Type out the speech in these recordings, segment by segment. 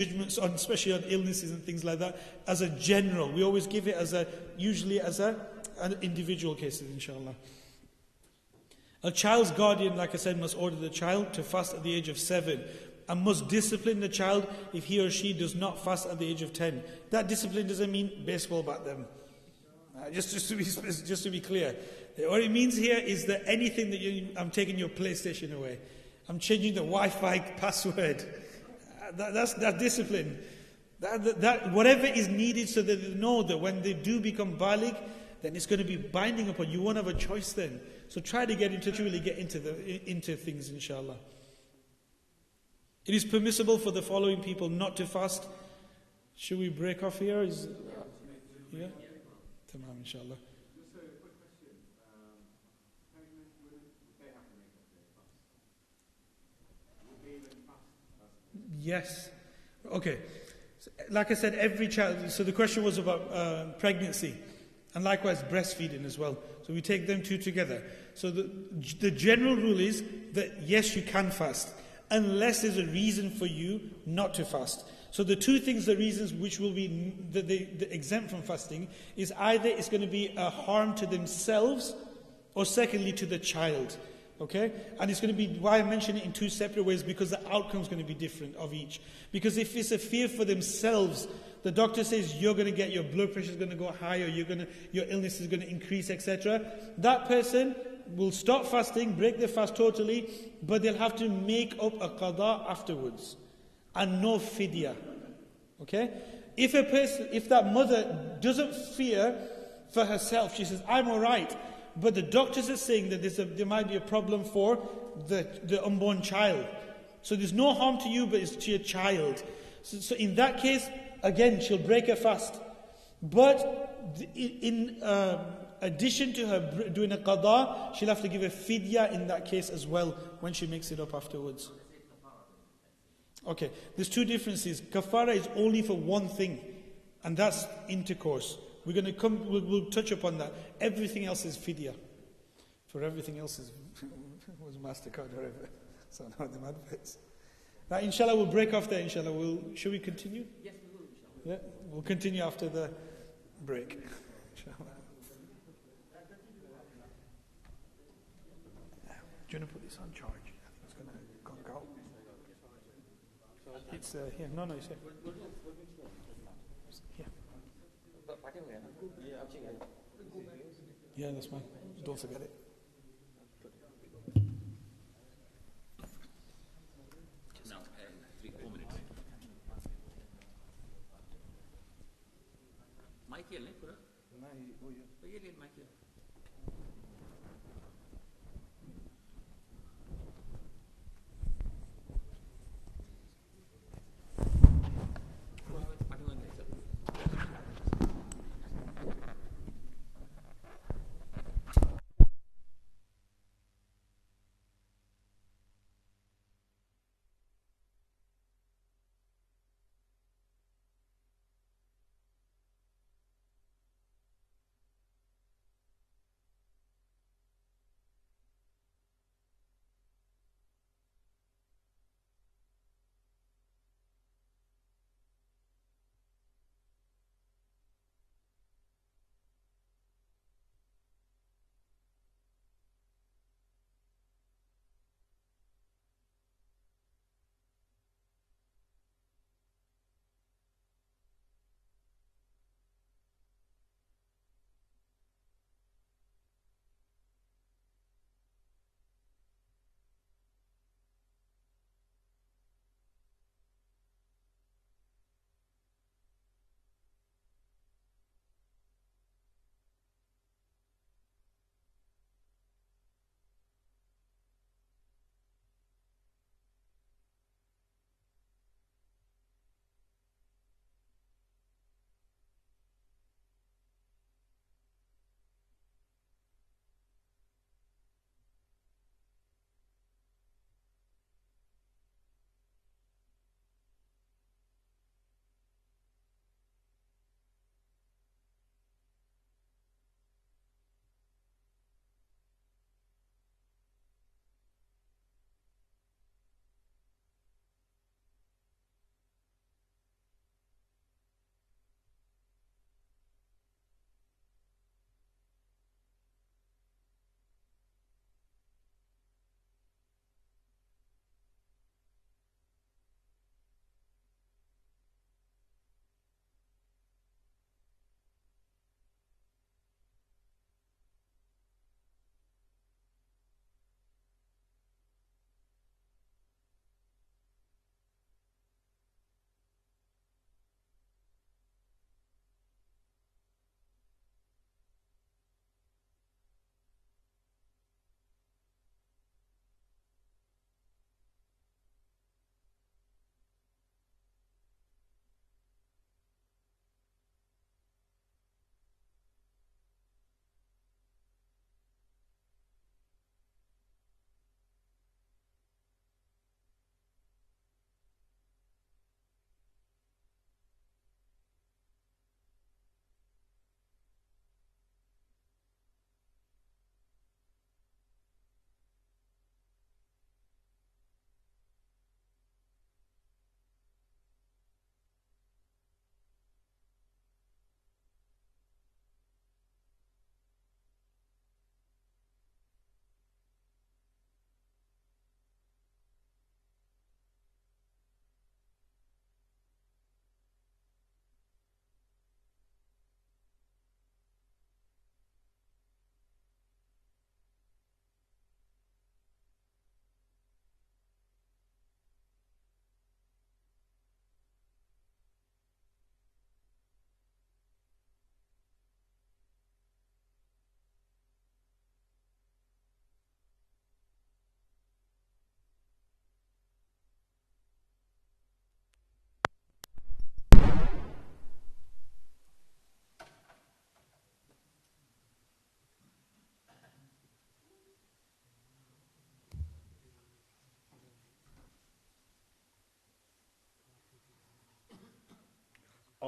judgments on, especially on illnesses and things like that, as a general. We always give it as usually as an individual cases, inshallah. A child's guardian, like I said, must order the child to fast at the age of 7 and must discipline the child if he or she does not fast at the age of 10. That discipline doesn't mean baseball bat them. Just to be clear. What it means here is that anything that I'm taking your PlayStation away. I'm changing the Wi-Fi password. That's discipline. That whatever is needed so that they know that when they do become baligh, then it's going to be binding upon you. You won't have a choice then. So try to truly get into things, inshallah. It is permissible for the following people not to fast. Should we break off here? Yeah? Tamam, inshallah. Just a quick question. Pregnant women, would they have to make up their fast? Would they even fast? Yes. Okay. So, like I said, every child. So the question was about pregnancy, and likewise breastfeeding as well. So we take them two together. So the general rule is that yes, you can fast, unless there's a reason for you not to fast. So the two things, the reasons which will be the exempt from fasting, is either it's going to be a harm to themselves, or secondly to the child. Okay? And it's going to be, why I mention it in two separate ways, because the outcome is going to be different of each. Because if it's a fear for themselves, the doctor says you're going to get, your blood pressure is going to go high, or your illness is going to increase, etc. That person will stop fasting, break their fast totally, but they'll have to make up a qada afterwards. And no fidya. Okay? If that mother doesn't fear for herself, she says, I'm alright, but the doctors are saying that there might be a problem for the unborn child. So there's no harm to you, but it's to your child. So in that case, again, she'll break her fast. But in addition to her doing a qada, she'll have to give a fidya in that case as well, when she makes it up afterwards. Okay, there's two differences. Kafara is only for one thing, and that's intercourse. We'll touch upon that. Everything else is fidya. For everything else was MasterCard or whatever. So now the adverts. Now, inshallah, we'll break off there. Inshallah, should we continue? Yes, we will. Inshallah. Yeah, we'll continue after the break. Inshallah. Do you want to put this on charge? I think it's going to go out. It's here. No, it's here. Here. Yeah, that's fine. Don't forget it. Now, 4 minutes. Michael, ne? Pura? Michael.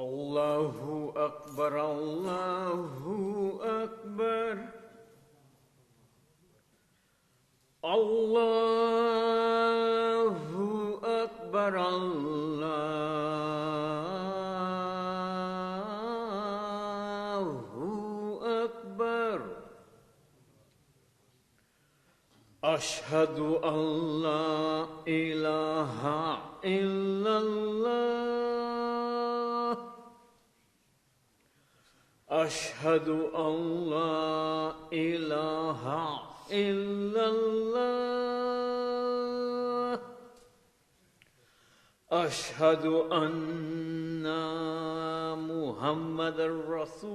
Allahu Akbar, Allahu Akbar. Allahu Akbar, Allahu Akbar. Ashhadu an la ilaha illallah. Ashhadu an la ilaha illallah. Ashhadu anna Muhammadar Rasulullah.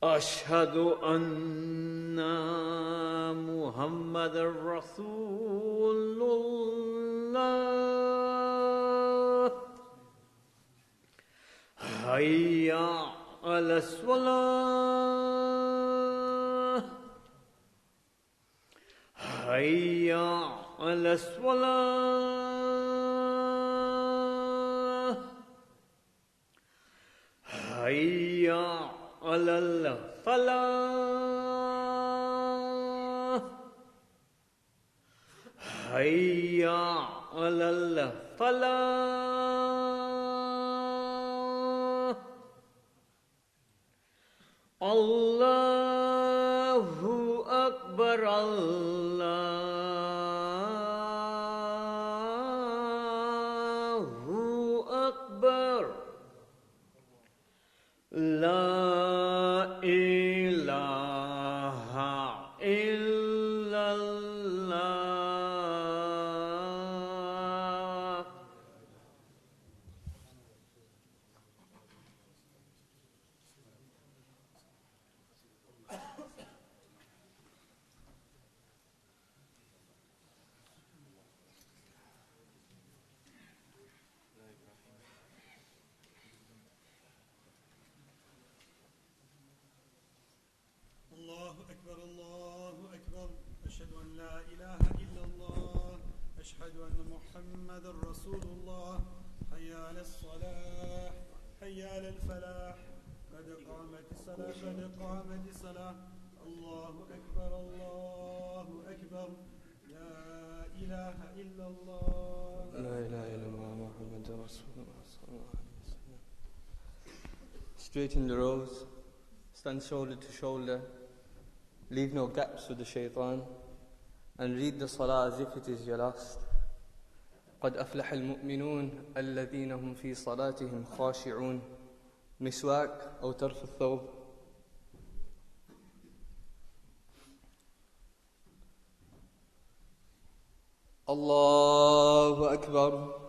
Ashhadu anna Muhammadar Rasulullah. Hayya ala salah. Hayya ala salah. Hayya ala falah. Hayya ala falah. Allahu Akbar, Allahu Akbar. La ilaha illallah. Allahu Akbar, Allahu Akbar. Ashhadu an la ilaha illallah. Ashhadu anna Muhammadar Rasulullah. Hayya ala salah. Hayya ala falah. Qad qamatis salah, qad qamatis salah. Allahu Akbar, Allahu Akbar. La ilaha illallah. La ilaha illallah Muhammadur Rasulullah sallallahu alaihi wasallam. Straighten the rows, stand shoulder to shoulder, leave no gaps with the shaitan, and read the salah as if it is your last. قد أفلح المؤمنون الذين هم في صلاتهم خاشعون. مسواك أو طرف الثوب. الله أكبر.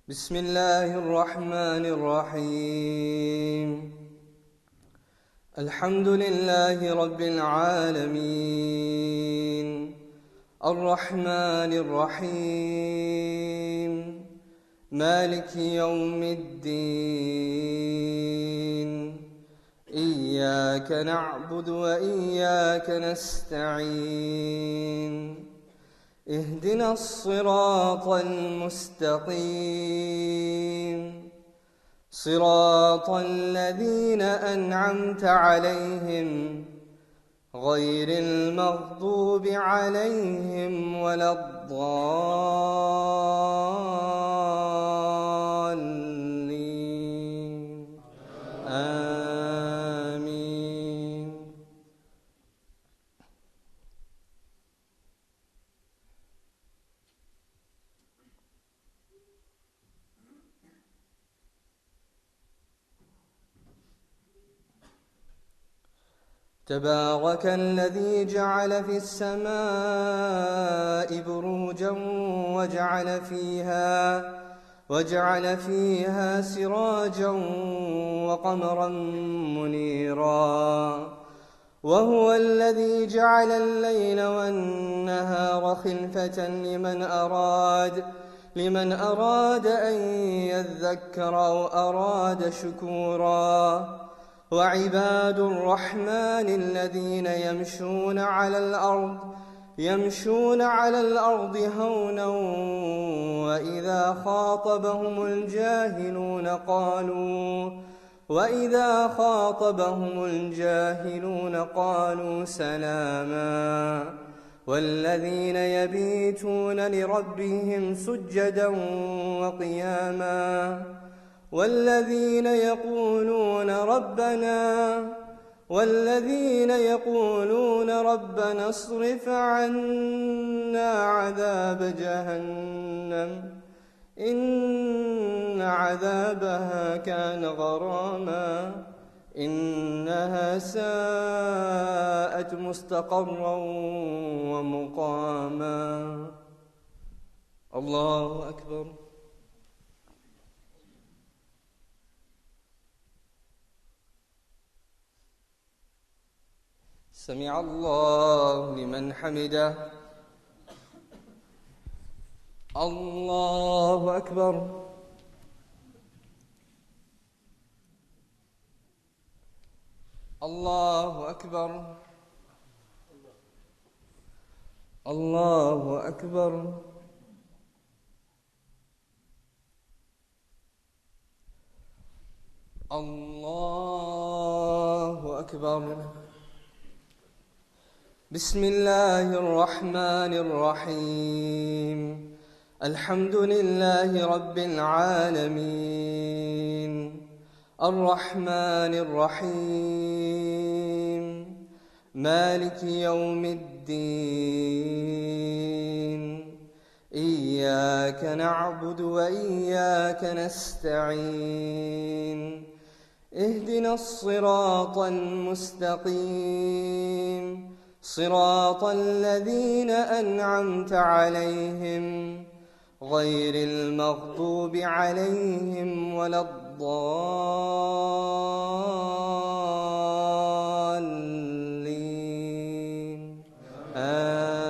بسم الله الرحمن الرحيم. الحمد لله رب العالمين الرحمن الرحيم مالك يوم الدين. إياك نعبد وإياك نستعين. اهدنا الصراط المستقيم صراط الذين أنعمت عليهم غير المغضوب عليهم ولا الضالين. آمين. تبارك الذي جعل في السماء بروجا وجعل فيها سراجا وقمرا منيرا وهو الذي جعل الليل والنهار خلفة لمن أراد أن يذكر أو أراد شكورا. وعباد الرحمن الذين يمشون على الأرض هونا وإذا خاطبهم الجاهلون قالوا سلاما. والذين يبيتون لربهم سجدا وقياما والذين يقولون ربنا اصرف عنا عذاب جهنم إن عذابها كان غراما إنها ساءت مستقرا ومقاما. الله أكبر. سمع الله لمن حمده. الله أكبر. الله أكبر. الله أكبر. الله أكبر. بسم الله الرحمن الرحيم. الحمد لله رب العالمين الرحمن الرحيم مالك يوم الدين. إياك نعبد وإياك نستعين. اهدنا الصراط المستقيم صراط الذين أنعمت عليهم غير المغضوب عليهم ولا الضالين. آمين.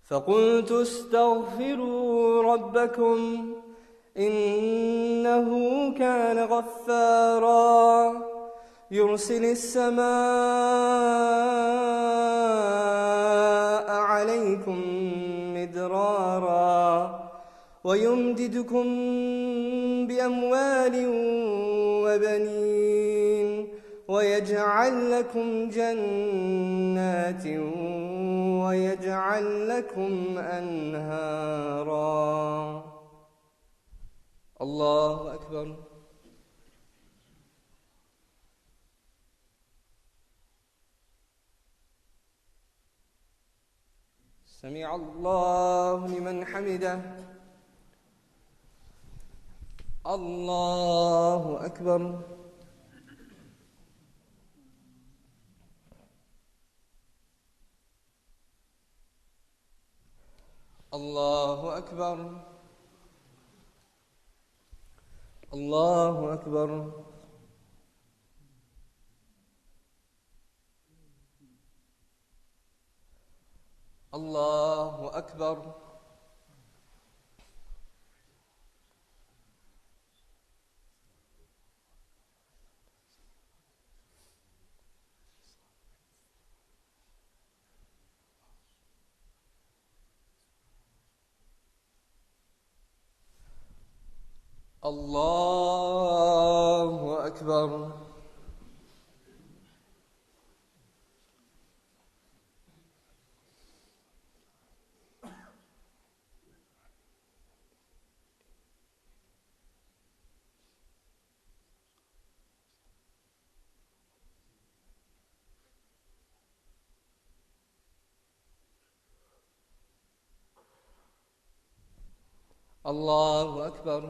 فقلت استغفروا ربكم إنه كان غفارا يرسل السماء عليكم مدرارا ويمددكم بأموال وبنين ويجعل لكم جنات ويجعل لكم أنهارا. الله أكبر. سمع الله لمن حمده. الله أكبر. الله أكبر. الله أكبر. الله أكبر. الله أكبر. الله أكبر.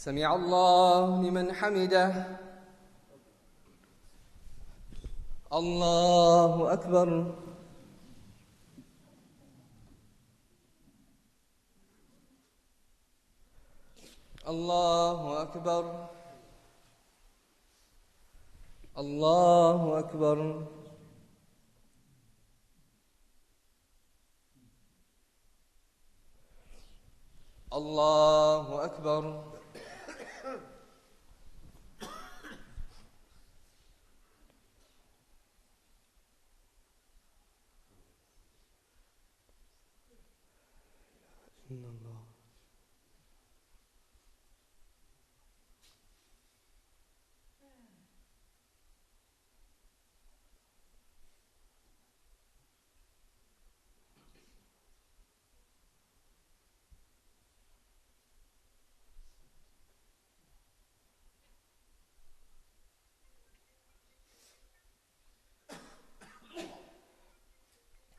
سمع الله لمن حمده. الله أكبر. الله أكبر. الله أكبر. الله أكبر. إن الله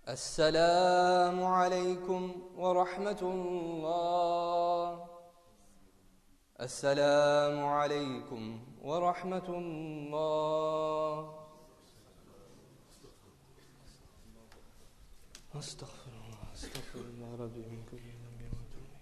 السلام عليكم ورحمة الله. السلام عليكم ورحمة الله. أستغفر الله أستغفر الله ربي من كل ذنب وأتوب إليه.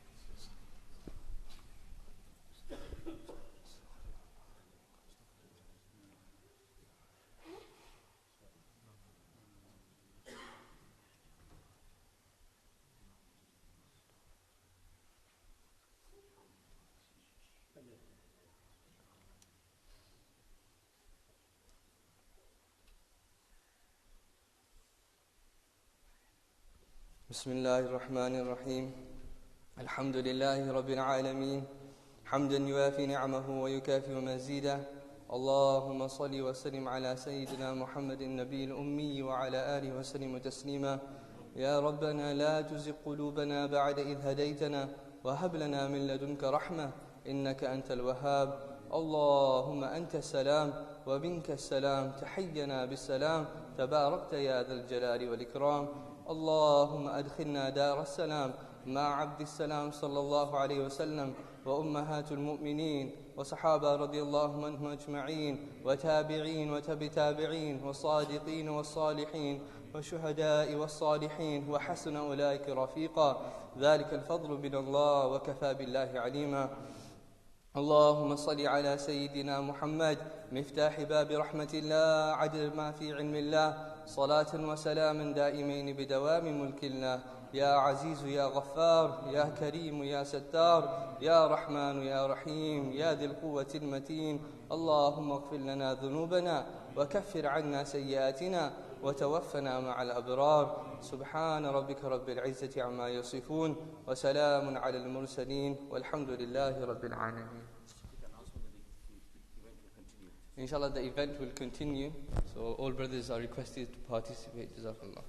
بسم الله الرحمن الرحيم. الحمد لله رب العالمين حمدا يوافي نعمه ويكافئ مزيده. اللهم صل وسلم على سيدنا محمد النبي الأمي وعلى آله وسلم تسليما. يا ربنا لا تزغ قلوبنا بعد إذ هديتنا وهب لنا من لدنك رحمة إنك أنت الوهاب. اللهم أنت السلام ومنك السلام، تحينا بالسلام، تباركت يا ذا الجلال والإكرام. اللهم أدخلنا دار السلام مع عبد السلام صلى الله عليه وسلم وأمهات المؤمنين وصحابة رضي الله عنهم أجمعين وتابعين وتابعين والصادقين والصالحين والشهداء والصالحين وحسن أولئك رفيقا. ذلك الفضل من الله وكفى بالله عليما. اللهم صل على سيدنا محمد مفتاح باب رحمة الله عدد ما في علم الله، صلاة وسلام دائمين بدوام ملك الله. يا عزيز يا غفار يا كريم يا ستار يا رحمن يا رحيم يا ذي القوة المتين. اللهم اغفر لنا ذنوبنا وكفر عنا سيئاتنا وتوفنا مع الأبرار. سبحان ربك رب العزة عما يصفون وسلام على المرسلين والحمد لله رب العالمين. Inshallah, the event will continue, so all brothers are requested to participate. Jazakallah.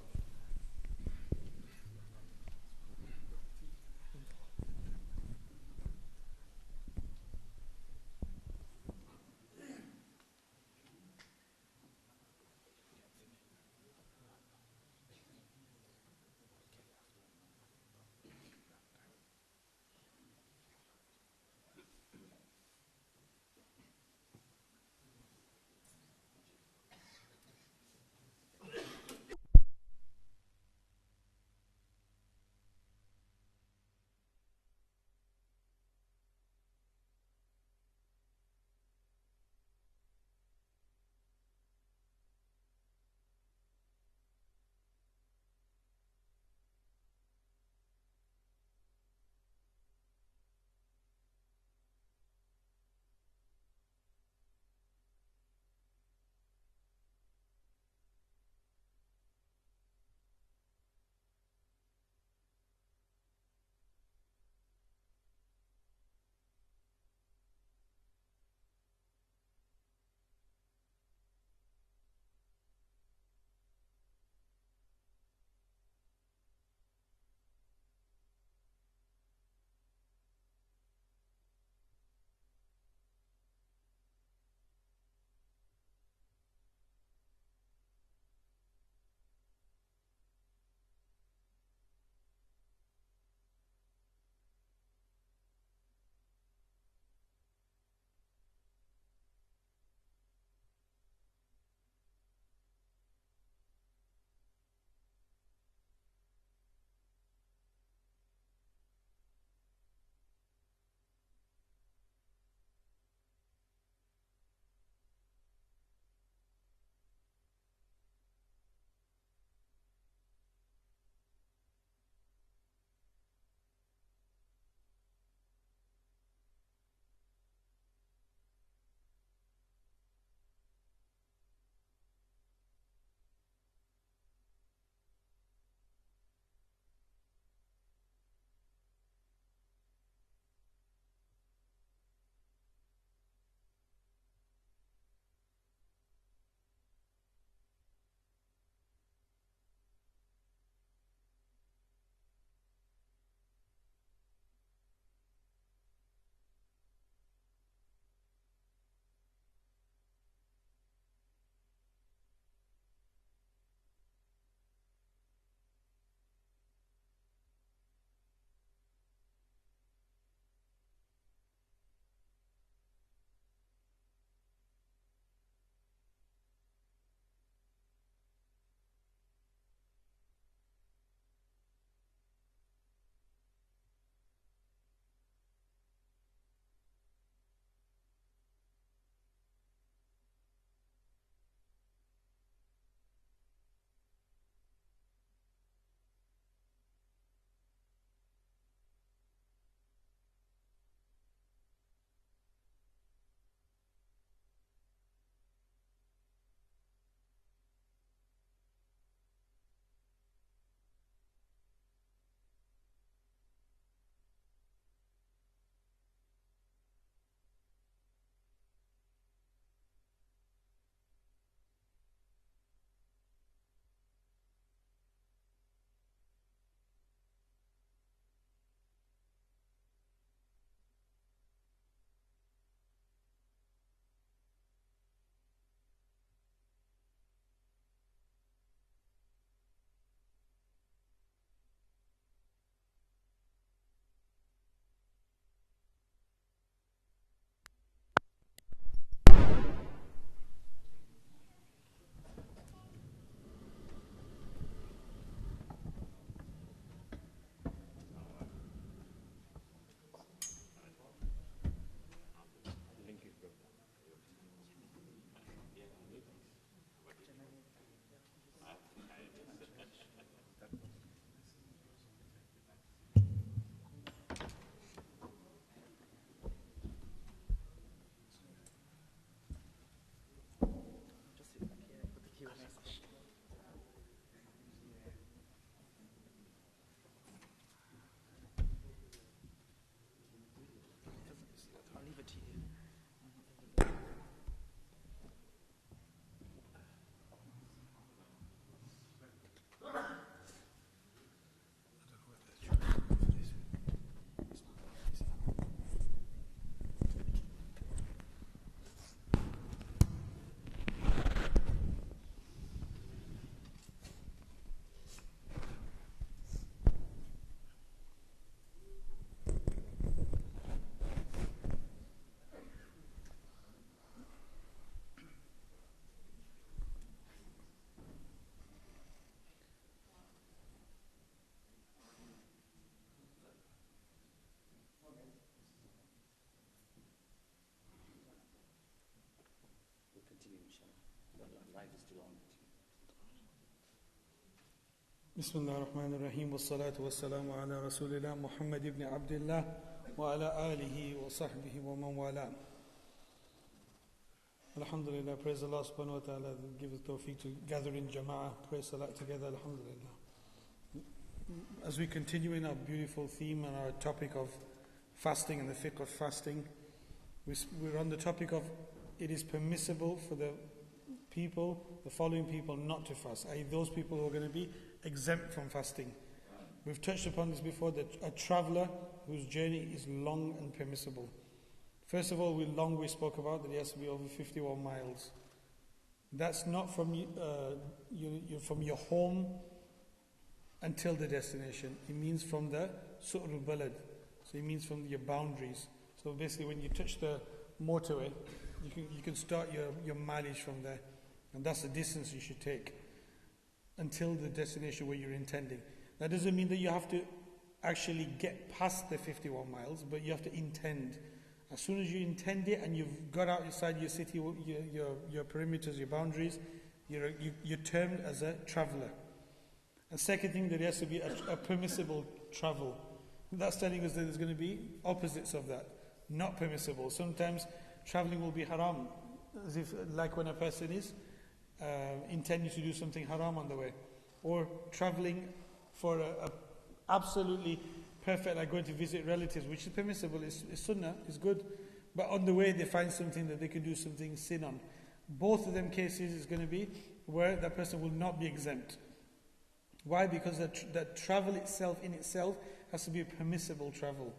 Life is still on. Bismillah ar-Rahman ar-Rahim wa salatu wa salamu ala Rasulillah Muhammad ibn Abdullah wa ala alihi wa sahbihi wa man wala. Alhamdulillah, praise Allah subhanahu wa ta'ala that give us tawfiq to gather in jama'ah, pray salat together, alhamdulillah. As we continue in our beautiful theme and our topic of fasting and the fiqh of fasting, we're on the topic of it is permissible for the people, the following people not to fast, i.e. those people who are going to be exempt from fasting. We've touched upon this before, that a traveller whose journey is long and permissible. First of all, we spoke about that it has to be over 51 miles. That's not from from your home until the destination. It means from the su'rul balad. So it means from your boundaries. So basically when you touch the motorway, you can start your mileage from there. And that's the distance you should take until the destination where you're intending. That doesn't mean that you have to actually get past the 51 miles, but you have to intend. As soon as you intend it and you've got outside your city, your perimeters, your boundaries, you're termed as a traveller. And second thing, that it has to be a permissible travel. That's telling us that there's going to be opposites of that, not permissible. Sometimes travelling will be haram, as if like when a person is intending to do something haram on the way, or travelling for a absolutely perfect, like going to visit relatives, which is permissible, is sunnah, is good, but on the way they find something that they can do something sin on. Both of them cases is going to be where that person will not be exempt. Why? Because that travel itself in itself has to be a permissible travel.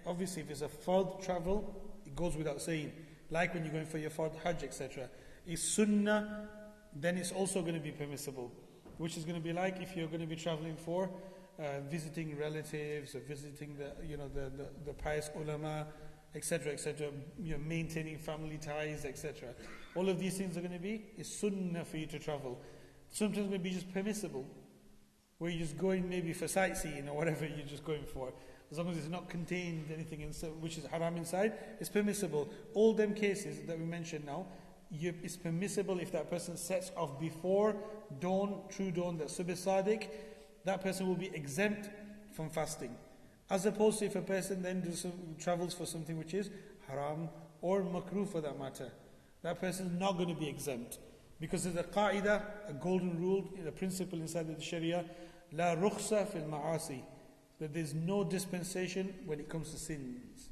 Obviously if it's a fard travel, it goes without saying, like when you're going for your fard hajj, etc. If sunnah, then it's also going to be permissible, which is going to be like if you're going to be traveling for visiting relatives, or visiting the pious ulama, etc., etc., maintaining family ties, etc. All of these things are going to be is sunnah for you to travel. Sometimes it's going to be just permissible, where you're just going maybe for sightseeing or whatever you're just going for. As long as it's not contained anything which is haram inside, it's permissible. All them cases that we mentioned now, it's permissible if that person sets off before dawn, true dawn, that subh sadiq, that person will be exempt from fasting. As opposed to if a person then travels for something which is haram or makruh for that matter, that person is not going to be exempt. Because there's a qa'idah, a golden rule, a principle inside of the Sharia, la rukhsa fil ma'asi, that there's no dispensation when it comes to sins.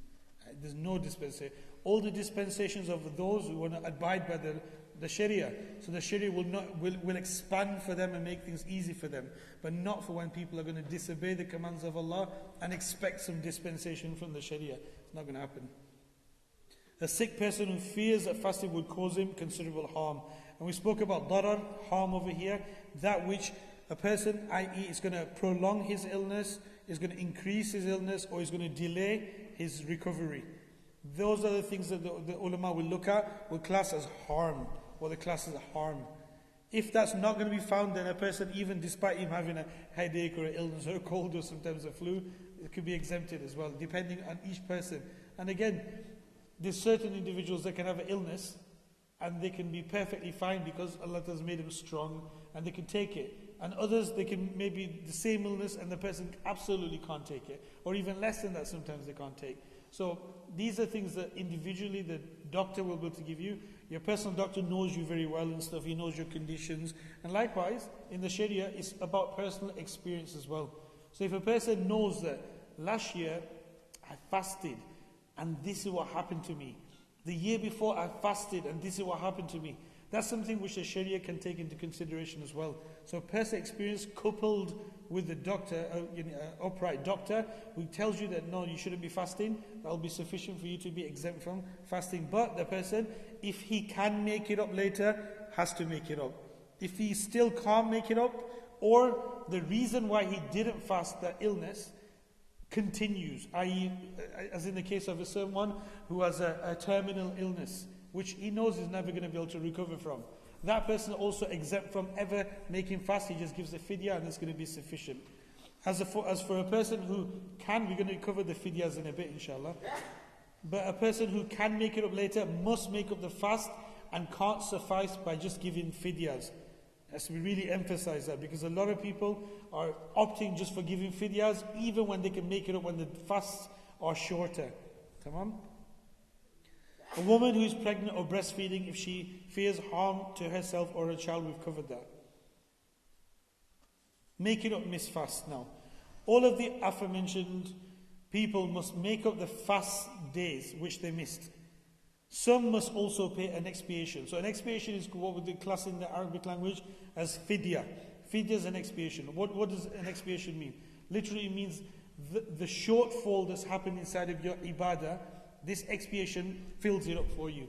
There's no dispensation. All the dispensations of those who want to abide by the Sharia. So the Sharia will expand for them and make things easy for them, but not for when people are going to disobey the commands of Allah and expect some dispensation from the Sharia. It's not going to happen. A sick person who fears that fasting would cause him considerable harm. And we spoke about darar, harm over here, that which a person, i.e. is going to prolong his illness, is going to increase his illness, or is going to delay his recovery. Those are the things that the ulama will look at, will class as harm, or the class as harm. If that's not going to be found, then a person, even despite him having a headache or an illness or a cold or sometimes a flu, it could be exempted as well, depending on each person. And again, there's certain individuals that can have an illness and they can be perfectly fine because Allah has made them strong and they can take it. And others, they can maybe the same illness and the person absolutely can't take it, or even less than that sometimes they can't take. So these are things that individually the doctor will be able to give you. Your personal doctor knows you very well and stuff, he knows your conditions. And likewise, in the Sharia, it's about personal experience as well. So if a person knows that last year I fasted and this is what happened to me, the year before I fasted and this is what happened to me, that's something which the Sharia can take into consideration as well. So personal experience coupled with the doctor, upright doctor, who tells you that no, you shouldn't be fasting, that will be sufficient for you to be exempt from fasting. But the person, if he can make it up later, has to make it up. If he still can't make it up, or the reason why he didn't fast, the illness, continues, i.e., as in the case of someone who has a terminal illness, which he knows he's never going to be able to recover from. That person also exempt from ever making fast, he just gives the fidya and it's going to be sufficient. As for a person who can, we're going to cover the fidyas in a bit inshallah, but a person who can make it up later must make up the fast and can't suffice by just giving fidyas. As we really emphasize that, because a lot of people are opting just for giving fidyas even when they can make it up when the fasts are shorter. Tamam? A woman who is pregnant or breastfeeding, if she fears harm to herself or her child, we've covered that. Making up missed fast now. All of the aforementioned people must make up the fast days which they missed. Some must also pay an expiation. So an expiation is what we class in the Arabic language as fidya. Fidya is an expiation. What does an expiation mean? Literally it means the shortfall that's happened inside of your ibadah, this expiation fills it up for you.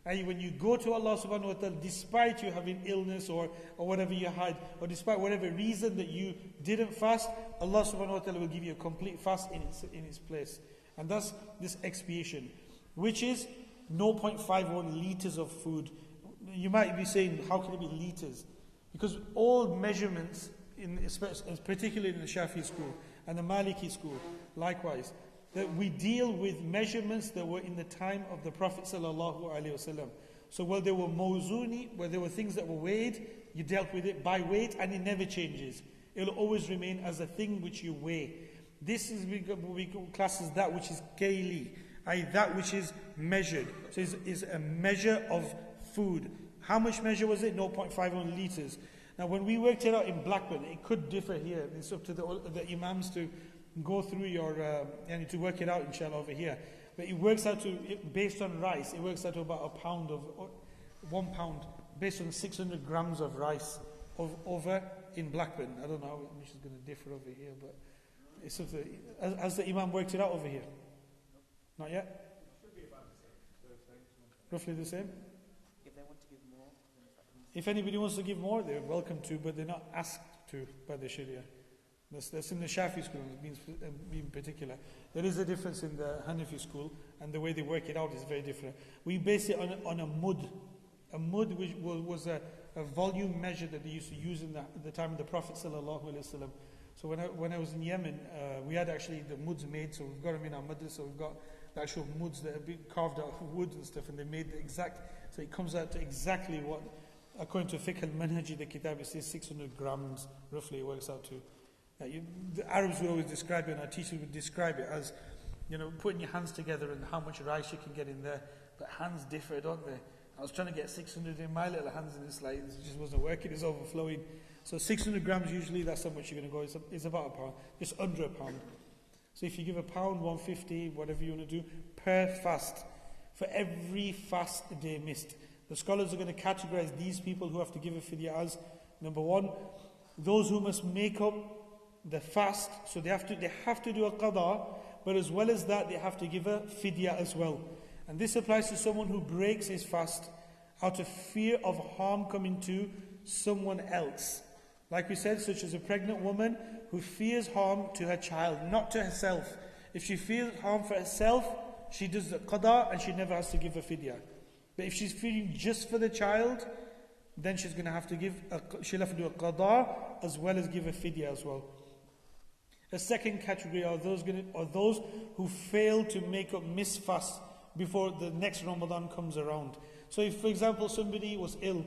And when you go to Allah subhanahu wa ta'ala, despite you having illness or whatever you had, or despite whatever reason that you didn't fast, Allah subhanahu wa ta'ala will give you a complete fast in its place. And that's this expiation, which is 0.51 liters of food. You might be saying, how can it be liters? Because all measurements, particularly in the Shafi school and the Maliki school, likewise, that we deal with measurements that were in the time of the Prophet sallallahu alaihi wasallam. So where there were mawzuni, where there were things that were weighed, you dealt with it by weight, and it never changes. It will always remain as a thing which you weigh. This is what we class as that which is kaili, i.e. that which is measured. So is a measure of food. How much measure was it? 0.51 liters. Now when we worked it out in Blackburn, it could differ here. It's up to the imams to go through your, and to work it out inshallah over here. But it works out to, based on rice, it works out to about 1 pound, based on 600 grams of rice over in Blackburn. I don't know how much is going to differ over here, but it's something, as the imam worked it out over here? Not yet? Should be about the same. Roughly the same? If they want to give more, If anybody wants to give more, they're welcome to, but they're not asked to by the Sharia. That's in the Shafi school, in particular. There is a difference in the Hanafi school, and the way they work it out is very different. We base it on a mud. A mud which was a volume measure that they used to use in the time of the Prophet sallallahu alaihi wasallam. So when I was in Yemen, we had actually the muds made, so we've got them in our madrasa, so we've got the actual muds that have been carved out of wood and stuff, and they made the exact, so it comes out to exactly what, according to Fiqh al-Manhaji, the kitab, it says 600 grams, roughly it works out to. The Arabs would always describe it, and our teachers would describe it as, putting your hands together and how much rice you can get in there. But hands differ, don't they? I was trying to get 600 in my little hands, and it's like, it just wasn't working, it's overflowing. So 600 grams usually, that's how much you're going to go. It's about a pound, just under a pound. So if you give a pound, 150, whatever you want to do, per fast, for every fast day missed. The scholars are going to categorize these people who have to give a fidya as, number one, those who must make up the fast, so they have to do a qada, but as well as that, they have to give a fidya as well. And this applies to someone who breaks his fast out of fear of harm coming to someone else. Like we said, such as a pregnant woman who fears harm to her child, not to herself. If she fears harm for herself, she does the qada and she never has to give a fidya. But if she's fearing just for the child, then she's going to have to she'll have to do a qada as well as give a fidya as well. The second category are those who fail to make up missed fast before the next Ramadan comes around. So if, for example, somebody was ill,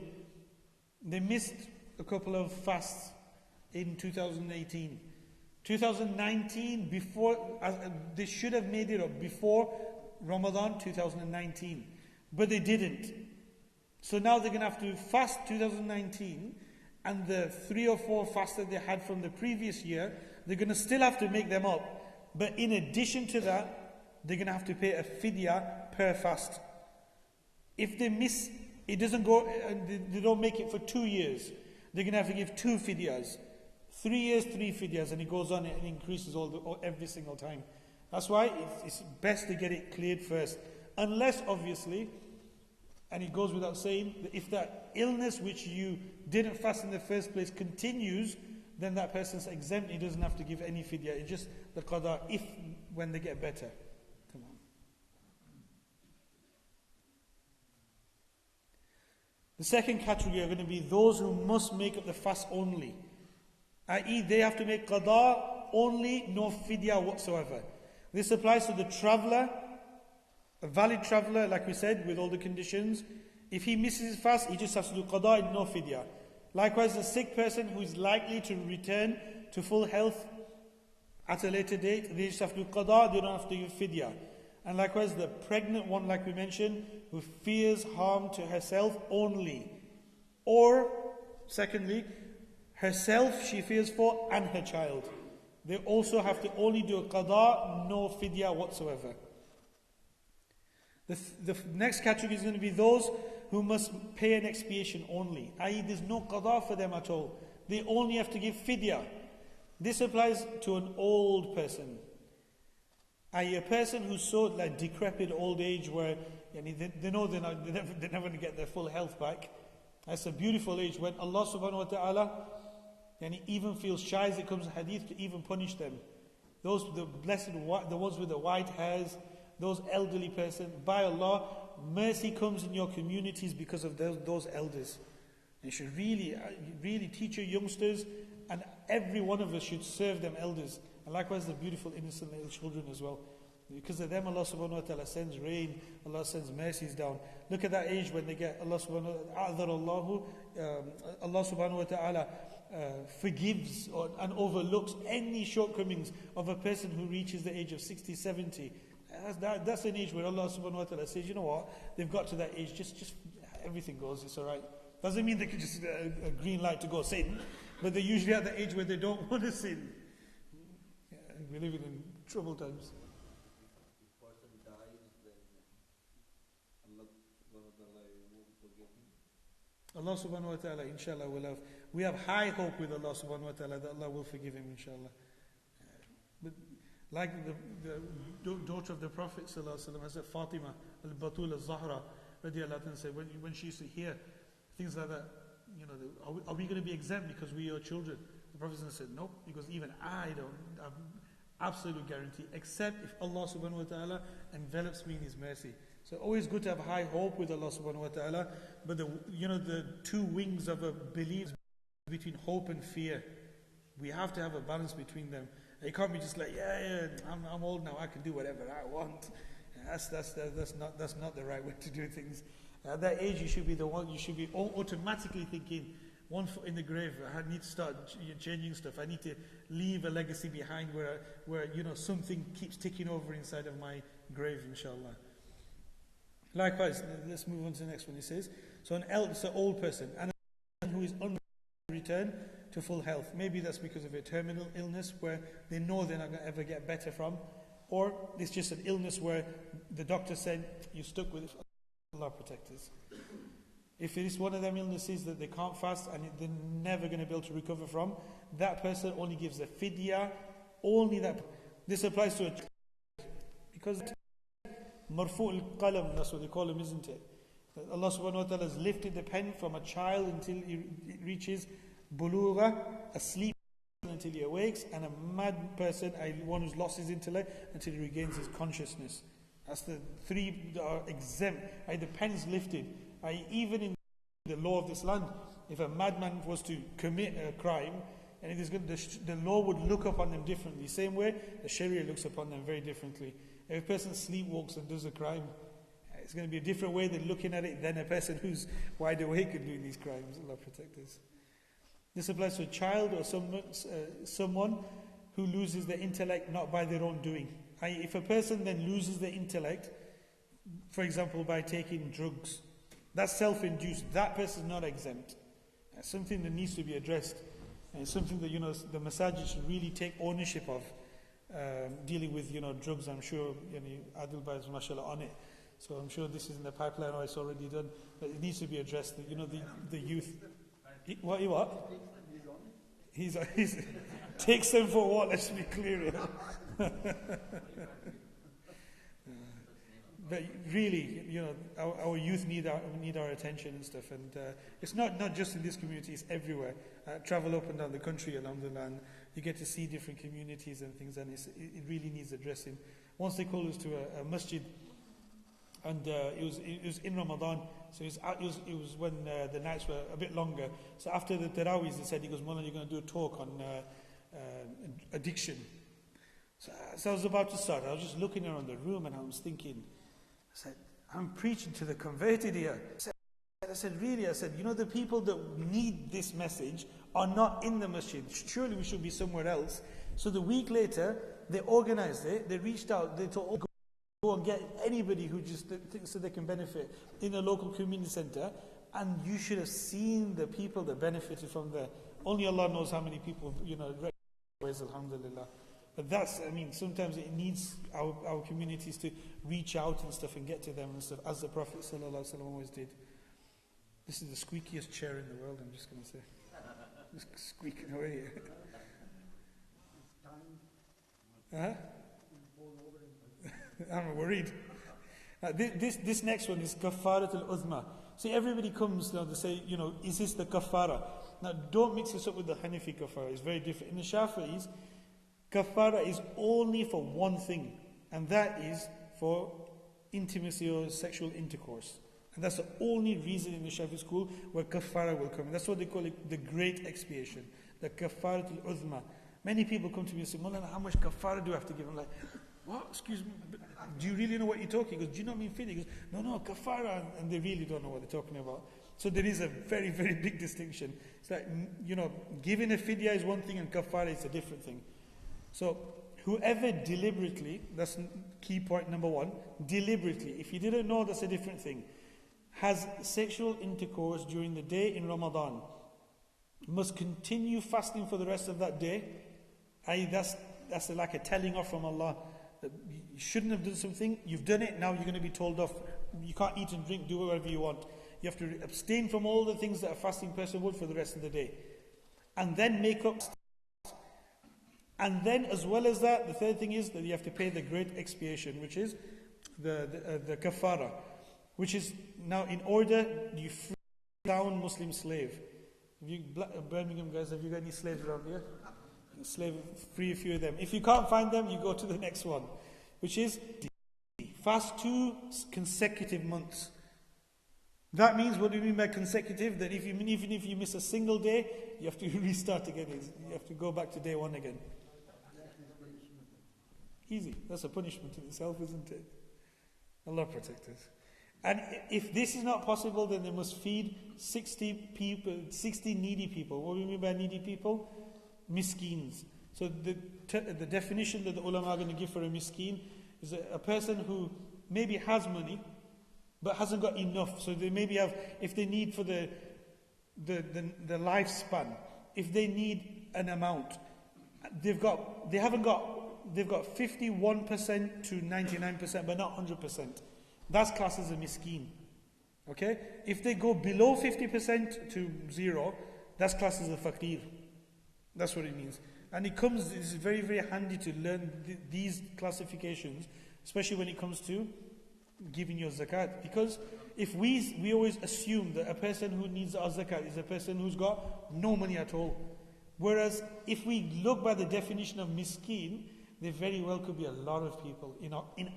they missed a couple of fasts in 2018. 2019, they should have made it up before Ramadan 2019, but they didn't. So now they're going to have to fast 2019, and the 3 or 4 fasts that they had from the previous year, they're going to still have to make them up. But in addition to that, they're going to have to pay a fidya per fast. If they miss, it doesn't go, they don't make it for 2 years, they're going to have to give 2 fidyas. 3 years, 3 fidyas, and it goes on and increases every single time. That's why it's best to get it cleared first. Unless, obviously, and it goes without saying, that if that illness which you didn't fast in the first place continues, then that person's exempt, he doesn't have to give any fidya. It's just the qada when they get better. Come on. The second category are going to be those who must make up the fast only. I.e., they have to make qada only, no fidya whatsoever. This applies to the traveller, a valid traveller, like we said, with all the conditions. If he misses his fast, he just has to do qada and no fidya. Likewise, the sick person who is likely to return to full health at a later date, they just have to do qada, they don't have to give fidya. And likewise, the pregnant one, like we mentioned, who fears harm to herself only. Or, secondly, herself she fears for and her child. They also have to only do a qada, no fidya whatsoever. The next category is going to be those who must pay an expiation only. I.e., there's no qada for them at all. They only have to give fidya. This applies to an old person. I.e., a person who's so like decrepit old age where they know they're never going to get their full health back. That's a beautiful age when Allah subhanahu wa ta'ala even feels shy, as it comes in hadith, to even punish them. Those, the blessed, the ones with the white hairs, those elderly person, by Allah, mercy comes in your communities because of those elders. You should really teach your youngsters, and every one of us should serve them elders. And likewise the beautiful innocent little children as well. Because of them Allah subhanahu wa ta'ala sends rain, Allah sends mercies down. Look at that age when they get Allah subhanahu wa ta'ala forgives and overlooks any shortcomings of a person who reaches the age of 60, 70. That's an age where Allah subhanahu wa ta'ala says, you know what, they've got to that age, just everything goes, it's alright. Doesn't mean they can just a green light to go sin, but they're usually at the age where they don't want to sin. Yeah, we're living in troubled times. Allah subhanahu wa ta'ala, inshallah, we have high hope with Allah subhanahu wa ta'ala that Allah will forgive him, inshallah. But like the daughter of the Prophet sallallahu alaihi wasallam, Hazrat Fatima al-Batul al-Zahra radiyallahu anha, said when she used to hear things like that, are we going to be exempt because we are children? The Prophet said, no, because even I don't have absolute guarantee, except if Allah subhanahu wa ta'ala envelops me in His mercy. So always good to have high hope with Allah subhanahu wa ta'ala, but the two wings of a belief between hope and fear, we have to have a balance between them. You can't be just like, I'm old now, I can do whatever I want. That's not the right way to do things. At that age, you should be automatically thinking, one foot in the grave, I need to start changing stuff. I need to leave a legacy behind where something keeps ticking over inside of my grave, inshallah. Likewise, let's move on to the next one. He says, so an old person, and a person who is unable to return to full health. Maybe that's because of a terminal illness where they know they're not going to ever get better from, or it's just an illness where the doctor said, you're stuck with it. Allah protect us. If it is one of them illnesses that they can't fast and they're never going to be able to recover from, that person only gives a fidya, only that. This applies to a child, because marfu' al-qalam, that's what they call him, isn't it? That Allah subhanahu wa ta'ala has lifted the pen from a child until it reaches bulugha, asleep until he awakes, and a mad person, one who's lost his intellect, until he regains his consciousness. That's the three that are exempt. The pen is lifted. Even in the law of this land, if a madman was to commit a crime, and the law would look upon them differently. Same way, the Sharia looks upon them very differently. If a person sleepwalks and does a crime, it's going to be a different way than looking at it than a person who's wide awake and doing these crimes. Allah protect us. This applies to a child or someone who loses their intellect not by their own doing. If a person then loses their intellect, for example, by taking drugs, that's self-induced. That person is not exempt. That's something that needs to be addressed. And it's something that the masajid should really take ownership of, dealing with drugs. I'm sure Adil Bhai is mashallah on it. So I'm sure this is in the pipeline or it's already done. But it needs to be addressed. The youth. What? He's takes them for what? Let's be clear here. But really, our youth need our attention and stuff. And it's not just in this community; it's everywhere. Travel up and down the country, alhamdulillah, and you get to see different communities and things. And it really needs addressing. Once they called us to a masjid, and it was in Ramadan, so it was when the nights were a bit longer. So after the Tarawih, they said, he goes, Maulana, you're going to do a talk on addiction. So I was about to start. I was just looking around the room and I was thinking, I said, I'm preaching to the converted here. said, really? I said, the people that need this message are not in the masjid. Surely we should be somewhere else. So the week later, they organized it. They reached out. They told, go and get anybody who just thinks that they can benefit in a local community center. And you should have seen the people that benefited from there. Only Allah knows how many people, alhamdulillah. But sometimes it needs our communities to reach out and stuff and get to them and stuff, as the Prophet ﷺ always did. This is the squeakiest chair in the world, I'm just going to say. Just squeaking away here. I'm worried. This next one is Kafarat al-Uzma. See, everybody comes now to say, is this the kafara? Now, don't mix this up with the Hanafi kafara. It's very different. In the Shafi'is, kafara is only for one thing, and that is for intimacy or sexual intercourse. And that's the only reason in the Shafi school where kafara will come. And that's what they call it, the great expiation, the kafarat al-uzma. Many people come to me and say, Maulana, how much kafara do I have to give? I'm like, what? Excuse me, do you really know what you're talking? He goes, do you not mean fidya? He goes, no, kafara. And they really don't know what they're talking about. So there is a very, very big distinction. It's like, giving a fidya is one thing and kafara is a different thing. So whoever deliberately, that's key point number one, deliberately, if you didn't know, that's a different thing, has sexual intercourse during the day in Ramadan, must continue fasting for the rest of that day. That's like a telling off from Allah that you shouldn't have done something, you've done it, now you're going to be told off. You can't eat and drink, do whatever you want. You have to abstain from all the things that a fasting person would for the rest of the day. And then make up. And then as well as that, the third thing is that you have to pay the great expiation, which is the kafara, which is now in order you free down Muslim slave. Birmingham guys, have you got any slaves around here? Free a few of them. If you can't find them, you go to the next one, which is fast 2 consecutive months. That means, what do you mean by consecutive? That even if you miss a single day, you have to restart again. You have to go back to day 1 again. Easy. That's a punishment in itself, isn't it? Allah protect us. And if this is not possible, then they must feed 60 needy people. What do we mean by needy people? Miskins. So the definition that the ulama are going to give for a miskin is a person who maybe has money, but hasn't got enough. So they maybe have, if they need for the lifespan, if they need an amount, they've got 51% to 99%, but not 100%. That's classed as a miskin. Okay? If they go below 50% to 0, that's classed as a faqir. That's what it means. And it's very, very handy to learn these classifications, especially when it comes to giving your zakat. Because if we always assume that a person who needs our zakat is a person who's got no money at all. Whereas if we look by the definition of miskin, there very well could be a lot of people in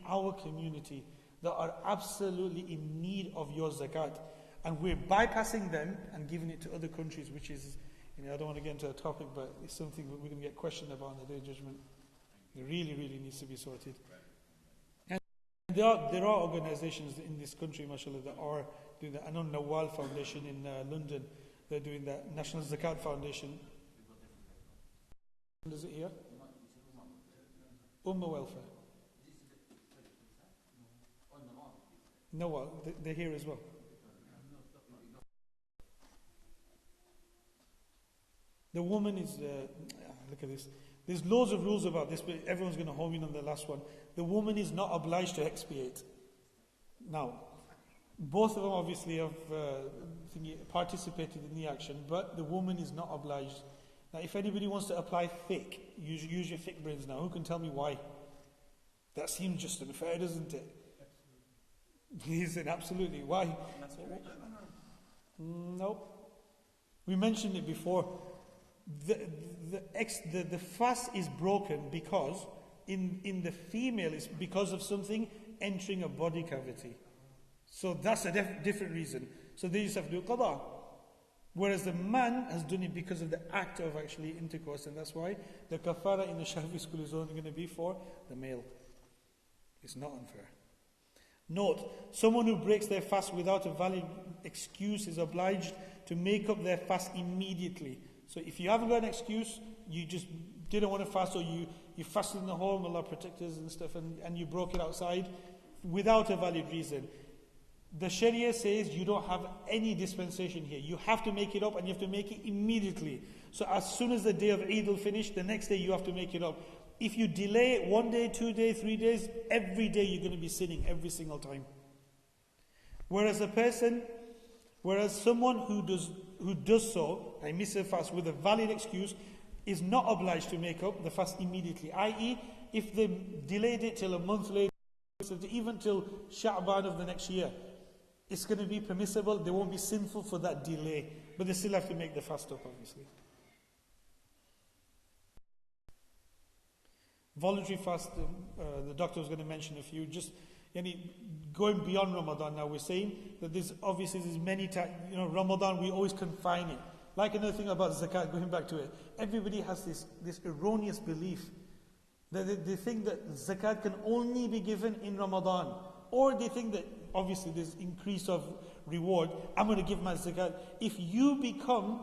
our community that are absolutely in need of your zakat. And we're bypassing them and giving it to other countries, which is, I don't want to get into a topic, but it's something that we're going to get questioned about on the Day of Judgment. It really, really needs to be sorted. And there are organizations in this country, mashallah, that are doing that. I know Nawal Foundation in London, they're doing that. National Zakat Foundation. Is it here? Ummah Welfare. No, they're here as well. The woman is, look at this. There's loads of rules about this, but everyone's going to home in on the last one. The woman is not obliged to expiate. Now, both of them obviously have participated in the action, but the woman is not obliged. Now, if anybody wants to apply fiqh, use your fiqh brains now. Who can tell me why? That seems just unfair, doesn't it? He said, absolutely. Why? Nope. We mentioned it before. The fast is broken because in the female it's because of something entering a body cavity. So that's a different reason. So they just have to do qada. Whereas the man has done it because of the act of actually intercourse, and that's why the kafara in the Shafi school is only going to be for the male. It's not unfair. Note, someone who breaks their fast without a valid excuse is obliged to make up their fast immediately. So if you haven't got an excuse, you just didn't want to fast, or you fasted in the home, Allah protect us and stuff, and you broke it outside without a valid reason, the Sharia says you don't have any dispensation here. You have to make it up, and you have to make it immediately. So as soon as the day of Eid will finish, the next day you have to make it up. If you delay it 1 day, 2 days, 3 days, every day you're going to be sinning every single time. Whereas someone who does so, I miss a fast with a valid excuse, is not obliged to make up the fast immediately. I.e., if they delayed it till a month later, even till Sha'ban of the next year, it's going to be permissible. They won't be sinful for that delay, but they still have to make the fast up, obviously. Voluntary fast, the doctor was going to mention a few. Just going beyond Ramadan now, we're saying that there's many times, Ramadan we always confine it. Like another thing about zakat, going back to it, everybody has this erroneous belief that they think that zakat can only be given in Ramadan, or they think that obviously there's increase of reward. I'm going to give my zakat. If you become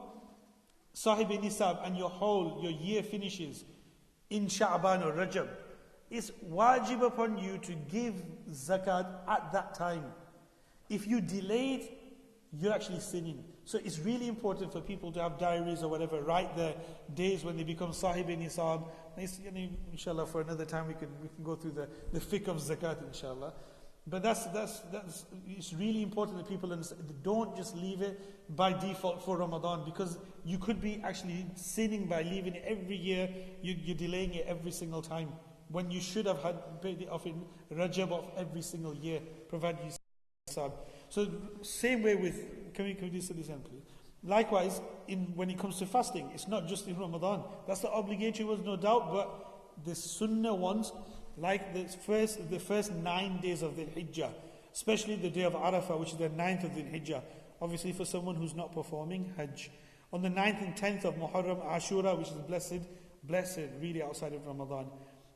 sahib-e-nisab and your year finishes in Sha'ban or Rajab, it's wajib upon you to give zakat at that time. If you delay it, you're actually sinning. So it's really important for people to have diaries or whatever, write their days when they become sahib-e-nisab. Inshallah, for another time we can go through the fiqh of zakat, inshallah. But it's really important that people understand. Don't just leave it by default for Ramadan, because you could be actually sinning by leaving it every year. You're delaying it every single time, when you should have had paid it off in Rajab of every single year, provided you sab. So same way with, can we do this example? Likewise, when it comes to fasting, it's not just in Ramadan. That's the obligatory ones, no doubt, but the sunnah ones, like the first 9 days of the Hijjah, especially the day of Arafah, which is the 9th of the Hijjah, obviously for someone who's not performing Hajj. On the 9th and 10th of Muharram, Ashura, which is blessed really outside of Ramadan.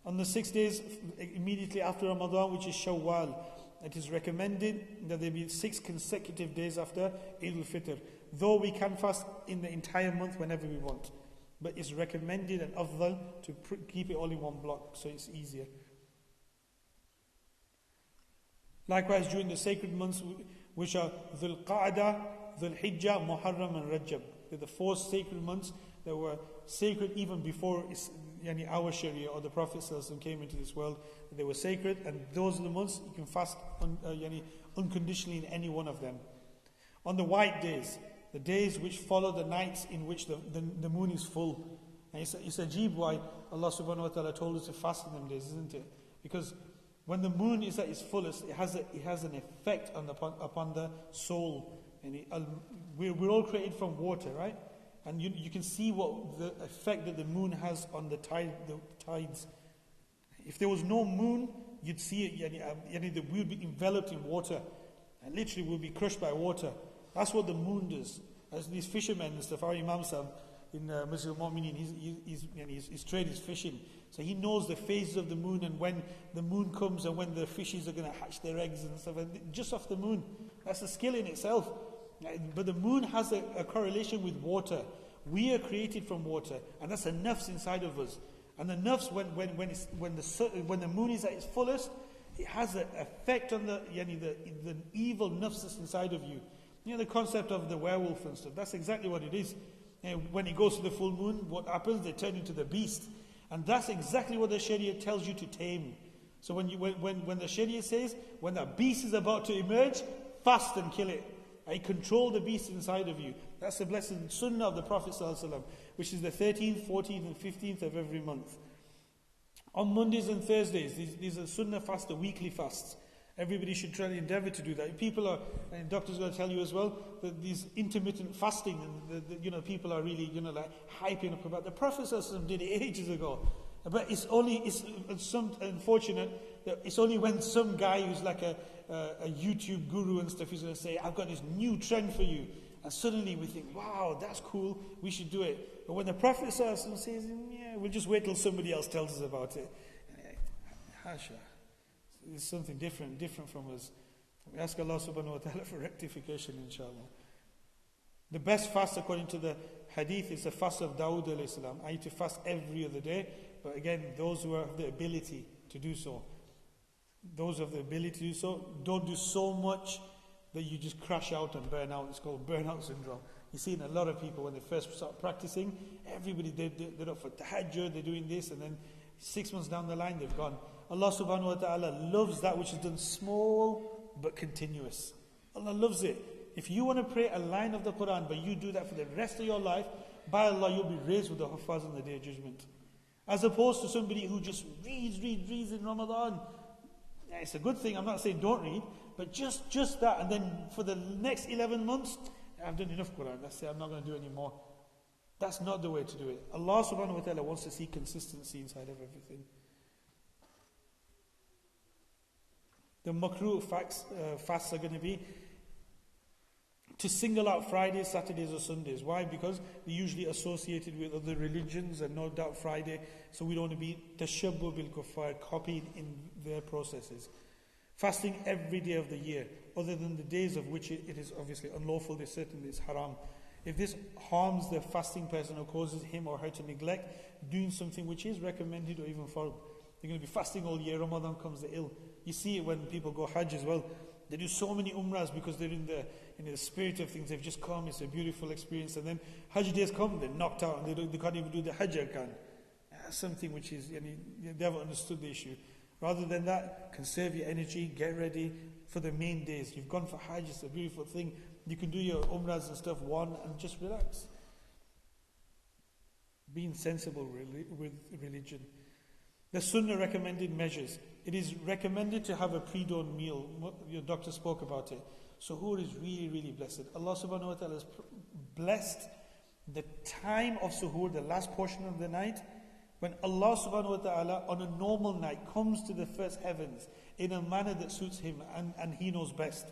On the 6 days immediately after Ramadan, which is Shawwal, it is recommended that there be 6 consecutive days after Eid al-Fitr, though we can fast in the entire month whenever we want. But it's recommended and afdal to keep it all in one block, so it's easier. Likewise, during the sacred months, which are Dhul Qa'dah, Dhul Hijjah, Muharram and Rajab. They're the 4 sacred months that were sacred even before our Sharia or the Prophet ﷺ came into this world. They were sacred, and those are the months you can fast unconditionally in any one of them. On the white days, the days which follow the nights in which the moon is full. And it's ajib why Allah subhanahu wa ta'ala told us to fast in them days, isn't it? Because when the moon is at its fullest, it has an effect upon the soul. And we're all created from water, right? And you can see what the effect that the moon has on the tides. If there was no moon, you'd see it, that we would be enveloped in water. And literally we'll be crushed by water. That's what the moon does. As these fishermen and stuff, our Imam Sahib in Masjid al-Mu'mineen, his trade is fishing. So he knows the phases of the moon and when the moon comes and when the fishes are going to hatch their eggs and stuff. And just off the moon. That's a skill in itself. But the moon has a correlation with water. We are created from water. And that's a nafs inside of us. And the nafs, when the moon is at its fullest, it has an effect on the evil nafs that's inside of you. The concept of the werewolf and stuff, that's exactly what it is. When it goes to the full moon, what happens? They turn into the beast. And that's exactly what the Sharia tells you to tame. So when the Sharia says, when that beast is about to emerge, fast and kill it. I control the beast inside of you. That's the blessed sunnah of the Prophet ﷺ, which is the 13th, 14th and 15th of every month. On Mondays and Thursdays, these are sunnah fasts, the weekly fasts. Everybody should try to endeavor to do that. People are, and doctors are going to tell you as well, that these intermittent fasting, and people are really, hyping up about. The Prophet ﷺ did it ages ago. But it's unfortunate that it's only when some guy who's like a YouTube guru and stuff is going to say, I've got this new trend for you. And suddenly we think, wow, that's cool, we should do it. But when the Prophet says, we'll just wait till somebody else tells us about it. Hasha. is something different from us. We ask Allah subhanahu wa ta'ala for rectification, inshallah. The best fast according to the hadith is the fast of Dawood alayhi salam. I need to fast every other day, but again, those who have the ability to do so, don't do so much that you just crash out and burn out. It's called burnout syndrome. You see in a lot of people when they first start practicing, everybody, they're up for tahajjud, they're doing this, and then 6 months down the line, they've gone. Allah subhanahu wa ta'ala loves that which is done small but continuous. Allah loves it. If you want to pray a line of the Quran, but you do that for the rest of your life, by Allah, you'll be raised with the Huffaz on the Day of Judgment. As opposed to somebody who just reads in Ramadan. Yeah, it's a good thing, I'm not saying don't read, but just that, and then for the next 11 months, I've done enough Quran, that's it, I'm not going to do any more. That's not the way to do it. Allah subhanahu wa ta'ala wants to see consistency inside of everything. The makruh fasts are going to be to single out Fridays, Saturdays or Sundays. Why? Because they're usually associated with other religions, and no doubt Friday, so we don't want to be tashabbuh bil kuffar, copied in their processes. Fasting every day of the year, other than the days of which it is obviously unlawful, they certainly is haram. If this harms the fasting person or causes him or her to neglect doing something which is recommended or even fard, they're going to be fasting all year, Ramadan comes, they're ill. You see it when people go Hajj as well. They do so many umrahs because they're in the spirit of things. They've just come, it's a beautiful experience. And then Hajj days come, they're knocked out and they can't even do the Hajj arkan. That's something which is, they haven't understood the issue. Rather than that, conserve your energy, get ready for the main days. You've gone for Hajj, it's a beautiful thing. You can do your umrahs and stuff and just relax. Being sensible with religion. The Sunnah recommended measures. It is recommended to have a pre-dawn meal. Your doctor spoke about it. Suhoor is really, really blessed. Allah subhanahu wa ta'ala has blessed the time of suhoor, the last portion of the night, when Allah subhanahu wa ta'ala on a normal night comes to the first heavens in a manner that suits Him and He knows best.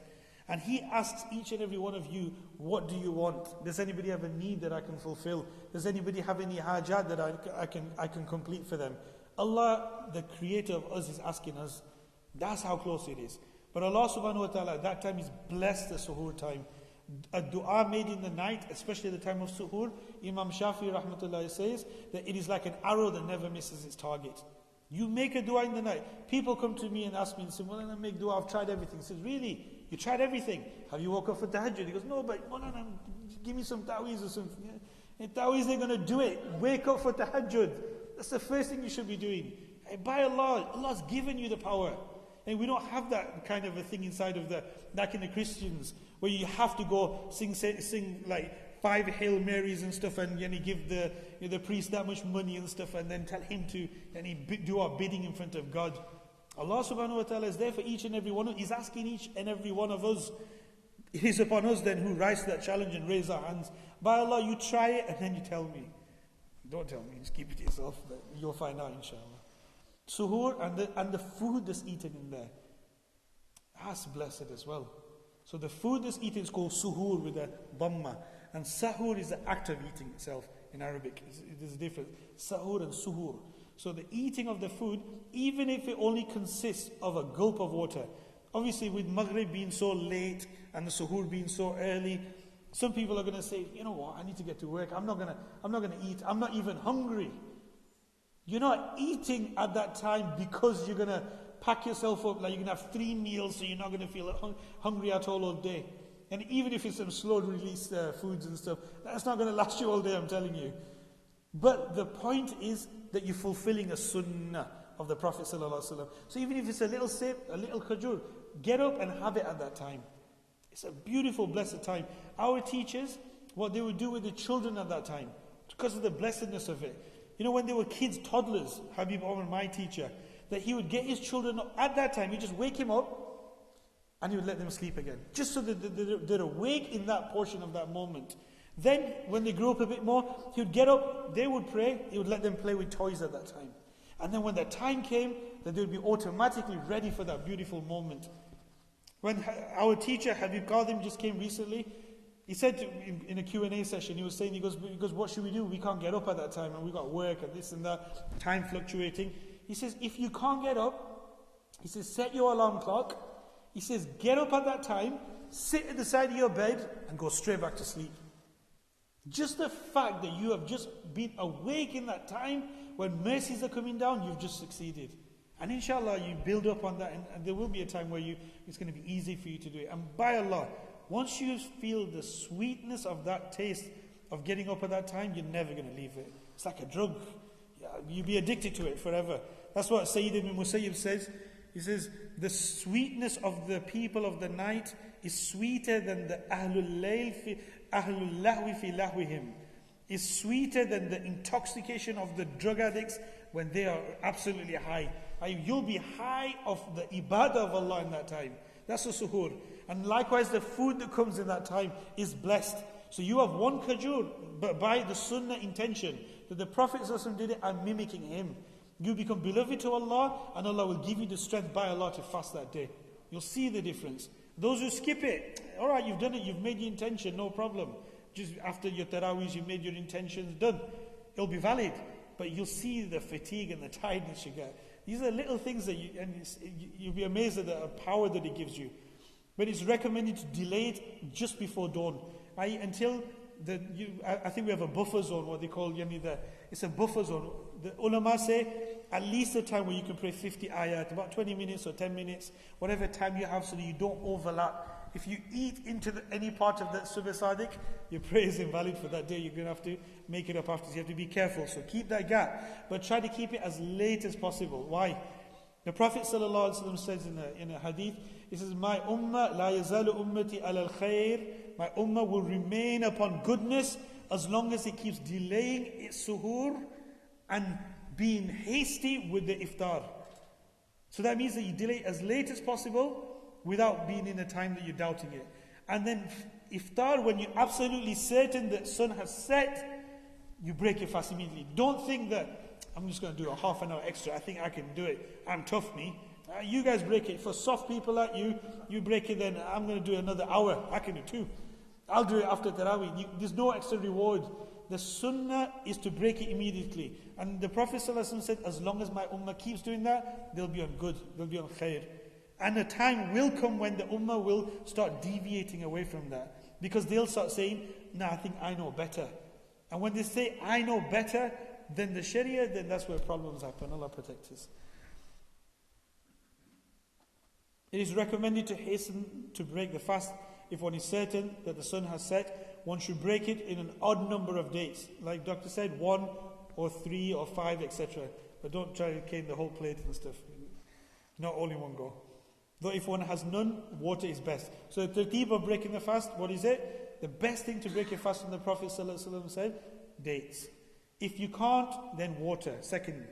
And He asks each and every one of you, what do you want? Does anybody have a need that I can fulfill? Does anybody have any hajat that I can complete for them? Allah, the creator of us, is asking us. That's how close it is. But Allah subhanahu wa ta'ala at that time is blessed the suhoor time. A dua made in the night, especially at the time of suhoor, Imam Shafi rahmatullahi says that it is like an arrow that never misses its target. You make a dua in the night. People come to me and ask me and say, Maulana, make dua, I've tried everything. He says, really? You tried everything? Have you woke up for tahajjud? He goes, no, but Maulana, give me some ta'weez or something. And ta'weez ain't going to do it. Wake up for tahajjud. That's the first thing you should be doing. And by Allah, Allah's given you the power. And we don't have that kind of a thing inside of like in the Christians, where you have to go sing like 5 Hail Marys and stuff, and give the priest that much money and stuff, and then tell him to do our bidding in front of God. Allah subhanahu wa ta'ala is there for each and every one. He's asking each and every one of us. It is upon us then who rise to that challenge and raise our hands. By Allah, you try it and then you tell me. Don't tell me, just keep it to yourself, but you'll find out inshallah. Suhoor and the food that's eaten in there, that's blessed as well. So the food that's eaten is called suhoor with a dhamma, and sahur is the act of eating itself in Arabic. There's a difference. Sahur and suhoor. So the eating of the food, even if it only consists of a gulp of water, obviously with Maghrib being so late and the suhoor being so early, some people are going to say, you know what, I need to get to work. I'm not going to eat. I'm not even hungry. You're not eating at that time because you're going to pack yourself up, like you're going to have 3 meals, so you're not going to feel hungry at all day. And even if it's some slow release foods and stuff, that's not going to last you all day, I'm telling you. But the point is that you're fulfilling a sunnah of the Prophet ﷺ. So even if it's a little sip, a little khajur, get up and have it at that time. It's a beautiful, blessed time. Our teachers, what they would do with the children at that time, because of the blessedness of it. When they were kids, toddlers, Habib Omar, my teacher, that he would get his children up at that time, he'd just wake him up and he would let them sleep again. Just so that they're awake in that portion of that moment. Then, when they grew up a bit more, he would get up, they would pray, he would let them play with toys at that time. And then when that time came, that they would be automatically ready for that beautiful moment. When our teacher, Habib Qadim, just came recently, he said in a Q&A session, he goes, what should we do? We can't get up at that time, and we got work and this and that, time fluctuating. He says, if you can't get up, He says, set your alarm clock. He says, get up at that time, sit at the side of your bed, and go straight back to sleep. Just the fact that you have just been awake in that time, when mercies are coming down, you've just succeeded. And inshallah, you build up on that, and there will be a time where it's going to be easy for you to do it. And by Allah, once you feel the sweetness of that taste of getting up at that time, you're never going to leave it. It's like a drug. You'll be addicted to it forever. That's what Sayyid ibn Musayyib says. He says, the sweetness of the people of the night is sweeter than the ahlul lahwi fi lahwihim. Is sweeter than the intoxication of the drug addicts when they are absolutely high. You'll be high of the ibadah of Allah in that time. That's a suhoor. And likewise, the food that comes in that time is blessed. So you have one kajur, but by the sunnah intention that the Prophet ﷺ did it, and mimicking him. You become beloved to Allah, and Allah will give you the strength by Allah to fast that day. You'll see the difference. Those who skip it, alright, you've done it, you've made your intention, no problem. Just after your taraweehs, you've made your intentions, done. It'll be valid. But you'll see the fatigue and the tiredness you get. These are little things that you'll be amazed at the power that it gives you. But it's recommended to delay it just before dawn. I think we have a buffer zone, what they call, it's a buffer zone. The ulama say at least a time where you can pray 50 ayat, about 20 minutes or 10 minutes, whatever time you have, so that you don't overlap. If you eat into any part of that subh sadiq, your prayer is invalid for that day. You're going to have to make it up after. So you have to be careful. So keep that gap, but try to keep it as late as possible. Why? The Prophet ﷺ says in a hadith, he says, my ummah la yazalu ummati ala al-khair. My ummah will remain upon goodness as long as it keeps delaying its suhoor and being hasty with the iftar. So that means that you delay it as late as possible without being in a time that you're doubting it. And then iftar, when you're absolutely certain that sun has set, you break your fast immediately. Don't think that I'm just going to do a half an hour extra. I think I can do it. I'm tough, me. You guys break it. For soft people like you break it, then I'm going to do another hour. I can do 2. I'll do it after Taraweeh. There's no extra reward. The sunnah is to break it immediately. And the Prophet ﷺ said, as long as my ummah keeps doing that, they'll be on good. They'll be on khair. And a time will come when the ummah will start deviating away from that. Because they'll start saying, nah, I think I know better. And when they say, I know better than the Sharia, then that's where problems happen. Allah protect us. It is recommended to hasten to break the fast if one is certain that the sun has set. One should break it in an odd number of dates. Like Doctor said, 1 or 3 or 5, etc. But don't try to cane the whole plate and stuff. Not all in one go. Though if one has none, water is best. So the tertib of breaking the fast, what is it? The best thing to break your fast, from the Prophet ﷺ said, dates. If you can't, then water. Second,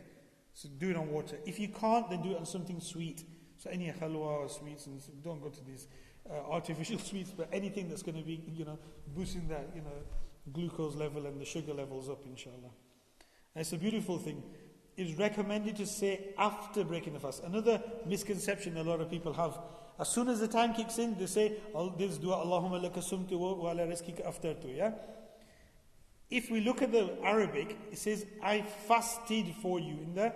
so do it on water. If you can't, then do it on something sweet. So any halwa or sweets, and don't go to these artificial sweets, but anything that's going to be, boosting that, glucose level and the sugar levels up, inshallah. And it's a beautiful thing. It's recommended to say after breaking the fast. Another misconception a lot of people have. As soon as the time kicks in, they say, this dua, Allahumma laka sumtu wa ala rizqika aftartu, yeah? If we look at the Arabic, it says, I fasted for you, in the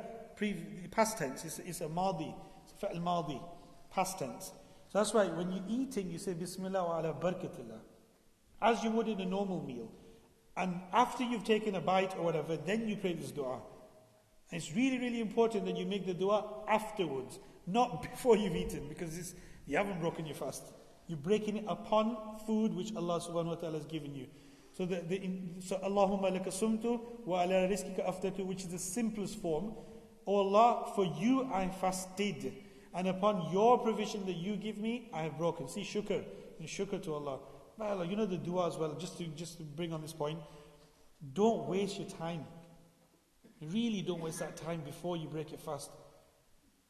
past tense. It's a madi. It's a fa'al madi. Past tense. So that's why when you're eating, you say, Bismillah wa ala barakatillah. As you would in a normal meal. And after you've taken a bite or whatever, then you pray this dua. And it's really, really important that you make the dua afterwards, not before you've eaten, because you haven't broken your fast. You're breaking it upon food which Allah subhanahu wa ta'ala has given you. So Allahumma laka sumtu wa ala rizqika aftartu, which is the simplest form. O Allah, for you I fasted, and upon your provision that you give me, I have broken. See, shukr. And shukr to Allah. By Allah, the dua as well, just to bring on this point. Don't waste your time. Really don't waste that time before you break your fast.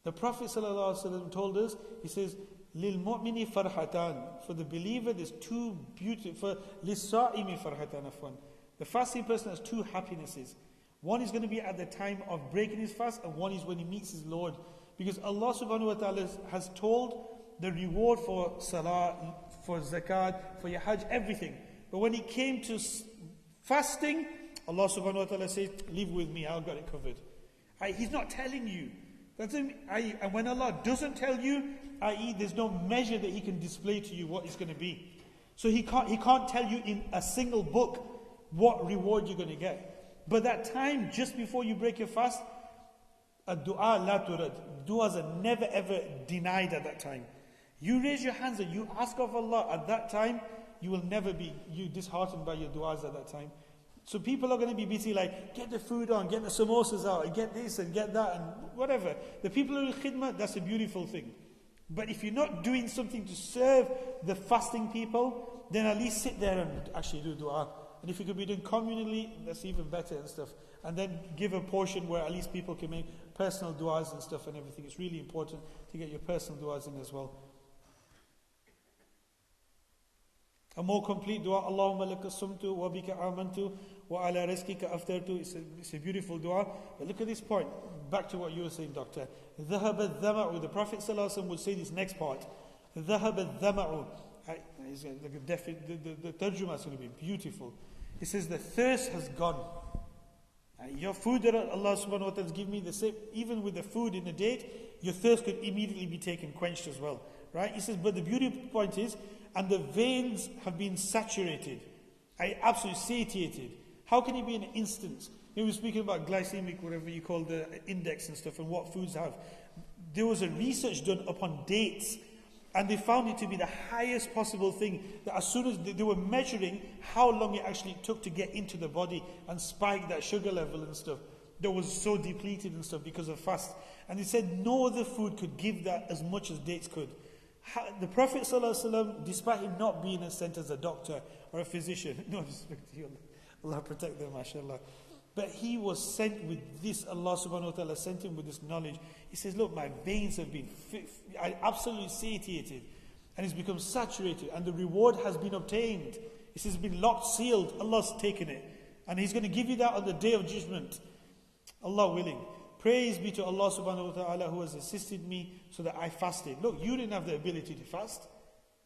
The Prophet ﷺ told us, he says, Lil mu'mini farhatan. For the believer, there's 2 beautiful. Lis-sa'imi farhatan afwan. The fasting person has 2 happinesses. One is going to be at the time of breaking his fast, and one is when he meets his Lord. Because Allah subhanahu wa ta'ala has told the reward for salah, for zakat, for your hajj, everything. But when it came to fasting, Allah subhanahu wa ta'ala says, live with me, I've got it covered. He's not telling you That's it. And when Allah doesn't tell you, i.e., there's no measure that He can display to you what it's going to be. So He can't tell you in a single book what reward you're going to get. But that time just before you break your fast, ad-du'a la turad. Du'as are never ever denied at that time. You raise your hands and you ask of Allah at that time, you will never be disheartened by your du'as at that time. So people are going to be busy like, get the food on, get the samosas out, and get this and get that and whatever. The people who do khidmah, that's a beautiful thing. But if you're not doing something to serve the fasting people, then at least sit there and actually do dua. And if you could be doing communally, that's even better and stuff. And then give a portion where at least people can make personal duas and stuff and everything. It's really important to get your personal duas in as well. A more complete dua, Allahumma laka sumtu wa bika amantu wa ala rizqika aftartu. It's a beautiful dua. But look at this point. Back to what you were saying, Doctor. ذهب الظمأ. The Prophet ﷺ would say this next part. ذهب الظمأ. The tarjuma is going to be beautiful. He says the thirst has gone. Your food that Allah subhanahu wa ta'ala has given me, the same, even with the food in the date, your thirst could immediately be taken, quenched as well. Right? He says, but the beautiful point is, and the veins have been saturated, absolutely satiated. How can it be an instant? We were speaking about glycemic, whatever you call the index and stuff, and what foods have. There was a research done upon dates, and they found it to be the highest possible thing, that as soon as they were measuring how long it actually took to get into the body and spike that sugar level and stuff, that was so depleted and stuff because of fast. And they said no other food could give that as much as dates could. The Prophet ﷺ, despite him not being sent as a doctor or a physician, no respect to you, Allah protect them, mashallah. But he was sent with this, Allah subhanahu wa ta'ala sent him with this knowledge. He says, look, my veins have been absolutely satiated and it's become saturated and the reward has been obtained. He says, it's been locked, sealed, Allah's taken it. And He's going to give you that on the day of judgment. Allah willing. Praise be to Allah subhanahu wa ta'ala who has assisted me so that I fasted. Look, you didn't have the ability to fast.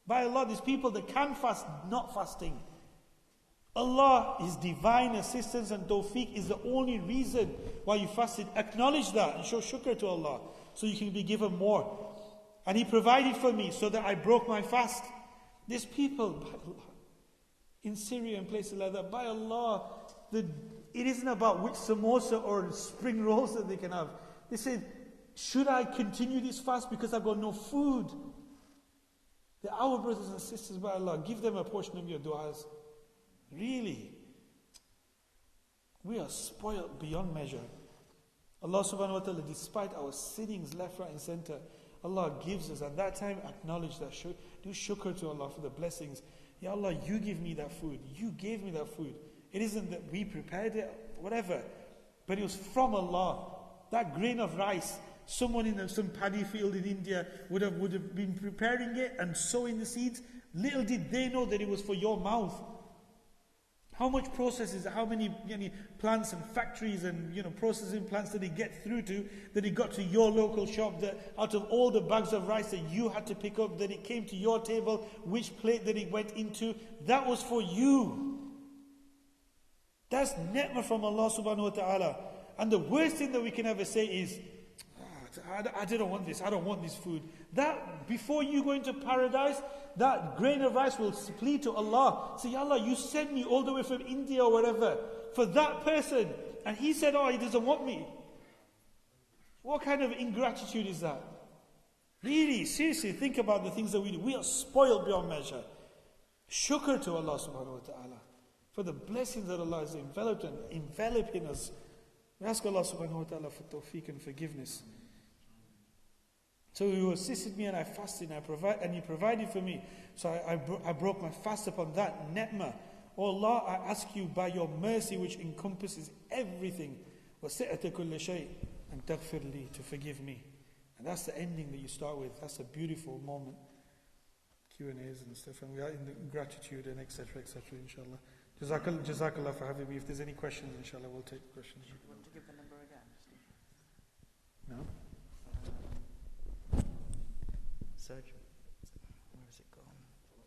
By Allah, there's people that can fast, not fasting. Allah, His divine assistance and tawfiq is the only reason why you fasted. Acknowledge that and show shukr to Allah so you can be given more. And He provided for me so that I broke my fast. There's people, by Allah, in Syria and places like that, by Allah, it isn't about which samosa or spring rolls that they can have. They say, should I continue this fast because I've got no food? Our brothers and sisters, by Allah, give them a portion of your du'as. Really, we are spoiled beyond measure. Allah subhanahu wa ta'ala, despite our sinnings left, right and center, Allah gives us at that time, acknowledge that, do shukr to Allah for the blessings. Ya Allah, you give me that food, you gave me that food. It isn't that we prepared it, whatever, but it was from Allah. That grain of rice, someone in some paddy field in India would have been preparing it and sowing the seeds. Little did they know that it was for your mouth. How much processes, how many plants and factories and processing plants did it get through to, that it got to your local shop, that out of all the bags of rice that you had to pick up, that it came to your table, which plate that it went into, that was for you. That's ni'mah from Allah subhanahu wa ta'ala. And the worst thing that we can ever say is, I don't want this, I don't want this food. That, before you go into paradise, that grain of rice will plead to Allah. Say, Ya Allah, you sent me all the way from India or wherever for that person. And he said, he doesn't want me. What kind of ingratitude is that? Really, seriously, think about the things that we do. We are spoiled beyond measure. Shukr to Allah subhanahu wa ta'ala for the blessings that Allah has enveloping us. We ask Allah subhanahu wa ta'ala for tawfiq and forgiveness. So He assisted me and I fasted and He provided for me. So I broke my fast upon that ni'mah. Oh Allah, I ask you by your mercy which encompasses everything, وَسِعَةَ كُلِّ شَيْءٍ and تَغْفِرْ لِي, to forgive me. And that's the ending that you start with. That's a beautiful moment. Q&As and stuff, and we are in the gratitude and etc. inshallah. Jazakallah for having me. If there's any questions, inshallah, we'll take questions. You want to give the number again? No? Surgery. Where is it gone?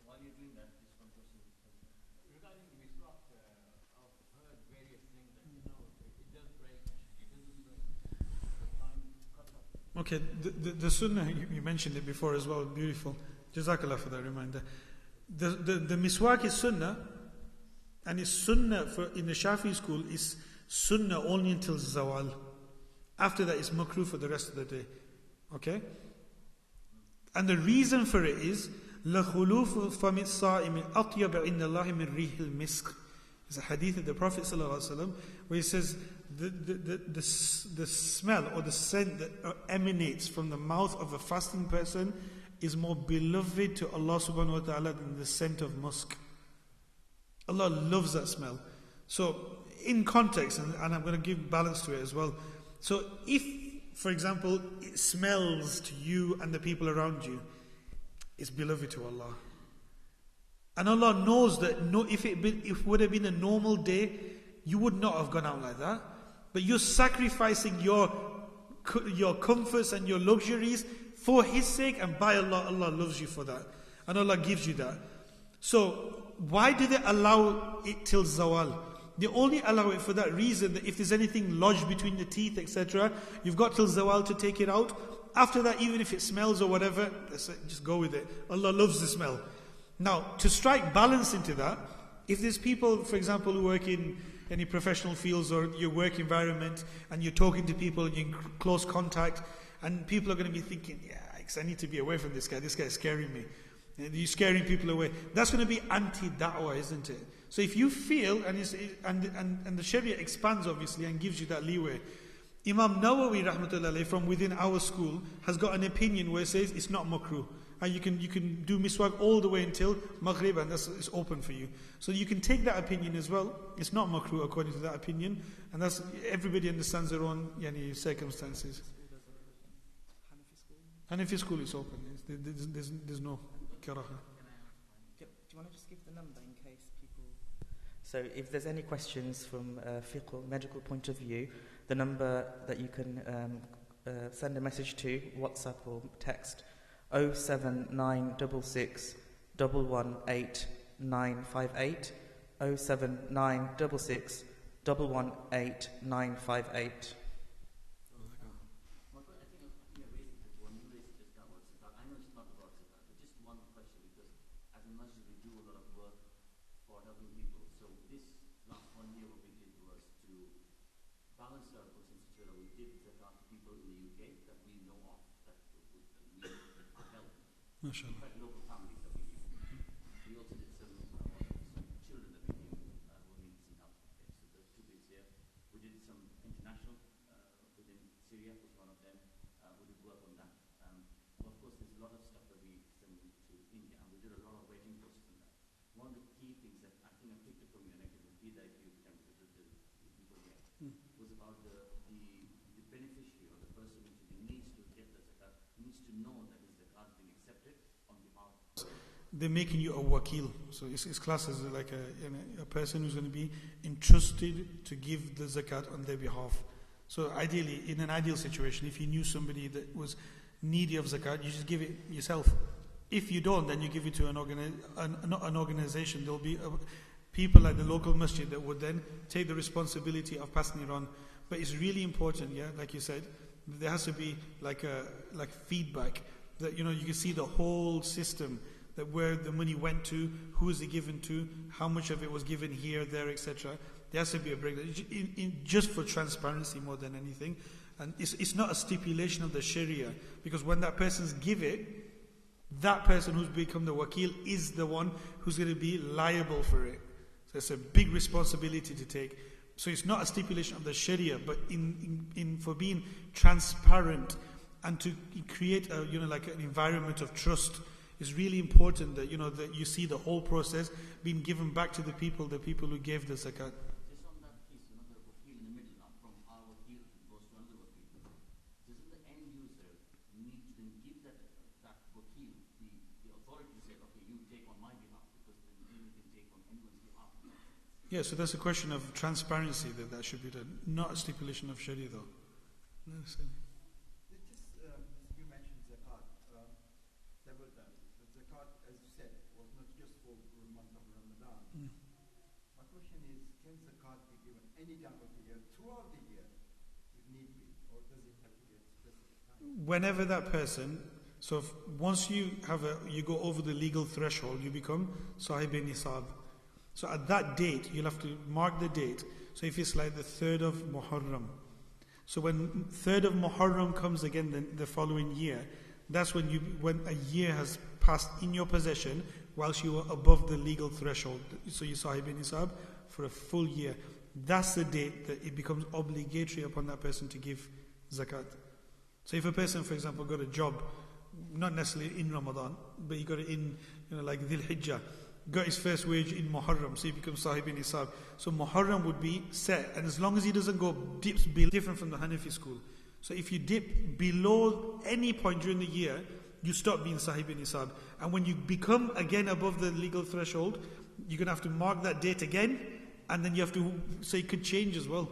While you're doing that, just one question. Regarding the miswak, I've heard various things that, it does break, it doesn't break. The time cut off. Okay, the sunnah, you mentioned it before as well, beautiful. Jazakallah for that reminder. The miswak is sunnah, and it's sunnah in the Shafi school is sunnah only until zawal. After that, it's makruh for the rest of the day. Okay? And the reason for it is لَخُلُوفُ فَمِ الصَّائِمِ أَطْيَبَ عِنَّ اللَّهِ مِنْ رِيحِ الْمِسْكِ. It's a hadith of the Prophet ﷺ where he says the smell or the scent that emanates from the mouth of a fasting person is more beloved to Allah subhanahu wa ta'ala than the scent of musk. Allah loves that smell. So in context, and I'm going to give balance to it as well. So if, for example, it smells to you and the people around you, it's beloved to Allah. And Allah knows that if it would have been a normal day, you would not have gone out like that. But you're sacrificing your comforts and your luxuries for His sake, and by Allah, Allah loves you for that. And Allah gives you that. So why do they allow it till zawal? They only allow it for that reason, that if there's anything lodged between the teeth, etc., you've got till zawal to take it out. After that, even if it smells or whatever, just go with it. Allah loves the smell. Now, to strike balance into that, if there's people, for example, who work in any professional fields or your work environment, and you're talking to people, you're in close contact, and people are going to be thinking, yeah, I need to be away from this guy's scaring me. And you're scaring people away. That's going to be anti-da'wah, isn't it? So if you feel, and the Sharia expands obviously and gives you that leeway. Imam Nawawi rahmatullahi alayhi from within our school has got an opinion where it says it's not makruh. And you can do miswak all the way until Maghrib, and it's open for you. So you can take that opinion as well. It's not makruh according to that opinion, and that's everybody understands their own circumstances. Hanafi school is open. There's no karaha. Do you want to just give the number in case people... So if there's any questions from fiqh or medical point of view, the number that you can send a message to, WhatsApp or text, 07966 118 958, 07966 118 958. MashaAllah. Local families that we knew. We also did some children that we knew who needed some help. Okay, so there's 2 bits here. We did some international within Syria was one of them. We did work on that. But of course, there's a lot of stuff that we send to India, and we did a lot of wedding courses on that. One of the key things that I think I picked up from you, and I can repeat that if you can, because the people here, was about the beneficiary or the person who needs to get the zakat, needs to know that his zakat is being accepted on behalf of. They're making you a wakil. So it's classed as like a person who's going to be entrusted to give the zakat on their behalf. So ideally, in an ideal situation, if you knew somebody that was needy of zakat, you just give it yourself. If you don't, then you give it to an organization. There'll be people like the local masjid that would then take the responsibility of passing it on. But it's really important, yeah, like you said, there has to be like feedback, that you can see the whole system, that where the money went to, who is it given to, how much of it was given here, there, etc. There has to be a breakdown, just for transparency more than anything. And it's not a stipulation of the Sharia, because when that person's give it, that person who's become the wakil is the one who's going to be liable for it. So it's a big responsibility to take. So it's not a stipulation of the Sharia, but for being transparent and to create a like an environment of trust, is really important that that you see the whole process being given back to the people who gave the zakat. Just on that piece, the wakil in the middle now, from our wakil goes to another wakil. Doesn't the end user need to then give that wakil the authority to say, okay, you take on my behalf, because then you can take on anyone's behalf? Yeah, so that's a question of transparency that should be done, not a stipulation of Sharia though. No, you mentioned zakat several times. The zakat, as you said, was not just for the month of Ramadan. My question is, can zakat be given any time of the year, throughout the year, if need be, or does it have to be at Whenever that person, so once you go over the legal threshold, you become Sahib Nisab. So at that date, you'll have to mark the date. So if it's like the 3rd of Muharram, so when 3rd of Muharram comes again the following year, that's when a year has passed in your possession whilst you are above the legal threshold. So you Sahib Nisab for a full year. That's the date that it becomes obligatory upon that person to give zakat. So if a person, for example, got a job, not necessarily in Ramadan, but he got it in, like Dhul Hijjah, got his first wage in Muharram, so he becomes Sahib Nisab. So Muharram would be set, and as long as he doesn't go dips below, different from the Hanafi school. So if you dip below any point during the year, you stop being Sahib Nisab. And when you become again above the legal threshold, you're going to have to mark that date again, and then you have to, so it could change as well.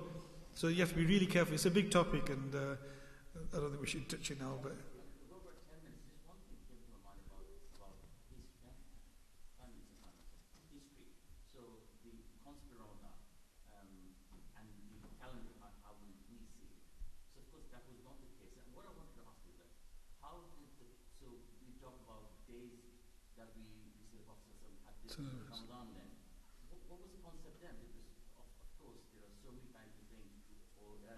So you have to be really careful. It's a big topic, and I don't think we should touch it now, but... Go about 10 minutes. Just one thing came to my mind about history. So the concept around that, and the calendar, how will we see it? So of course that was not the case. And what I wanted to ask is that, how did so we talk about days that we see the Prophet had this Ramadan then. What was the concept then? Because of course there are so many times we think, or this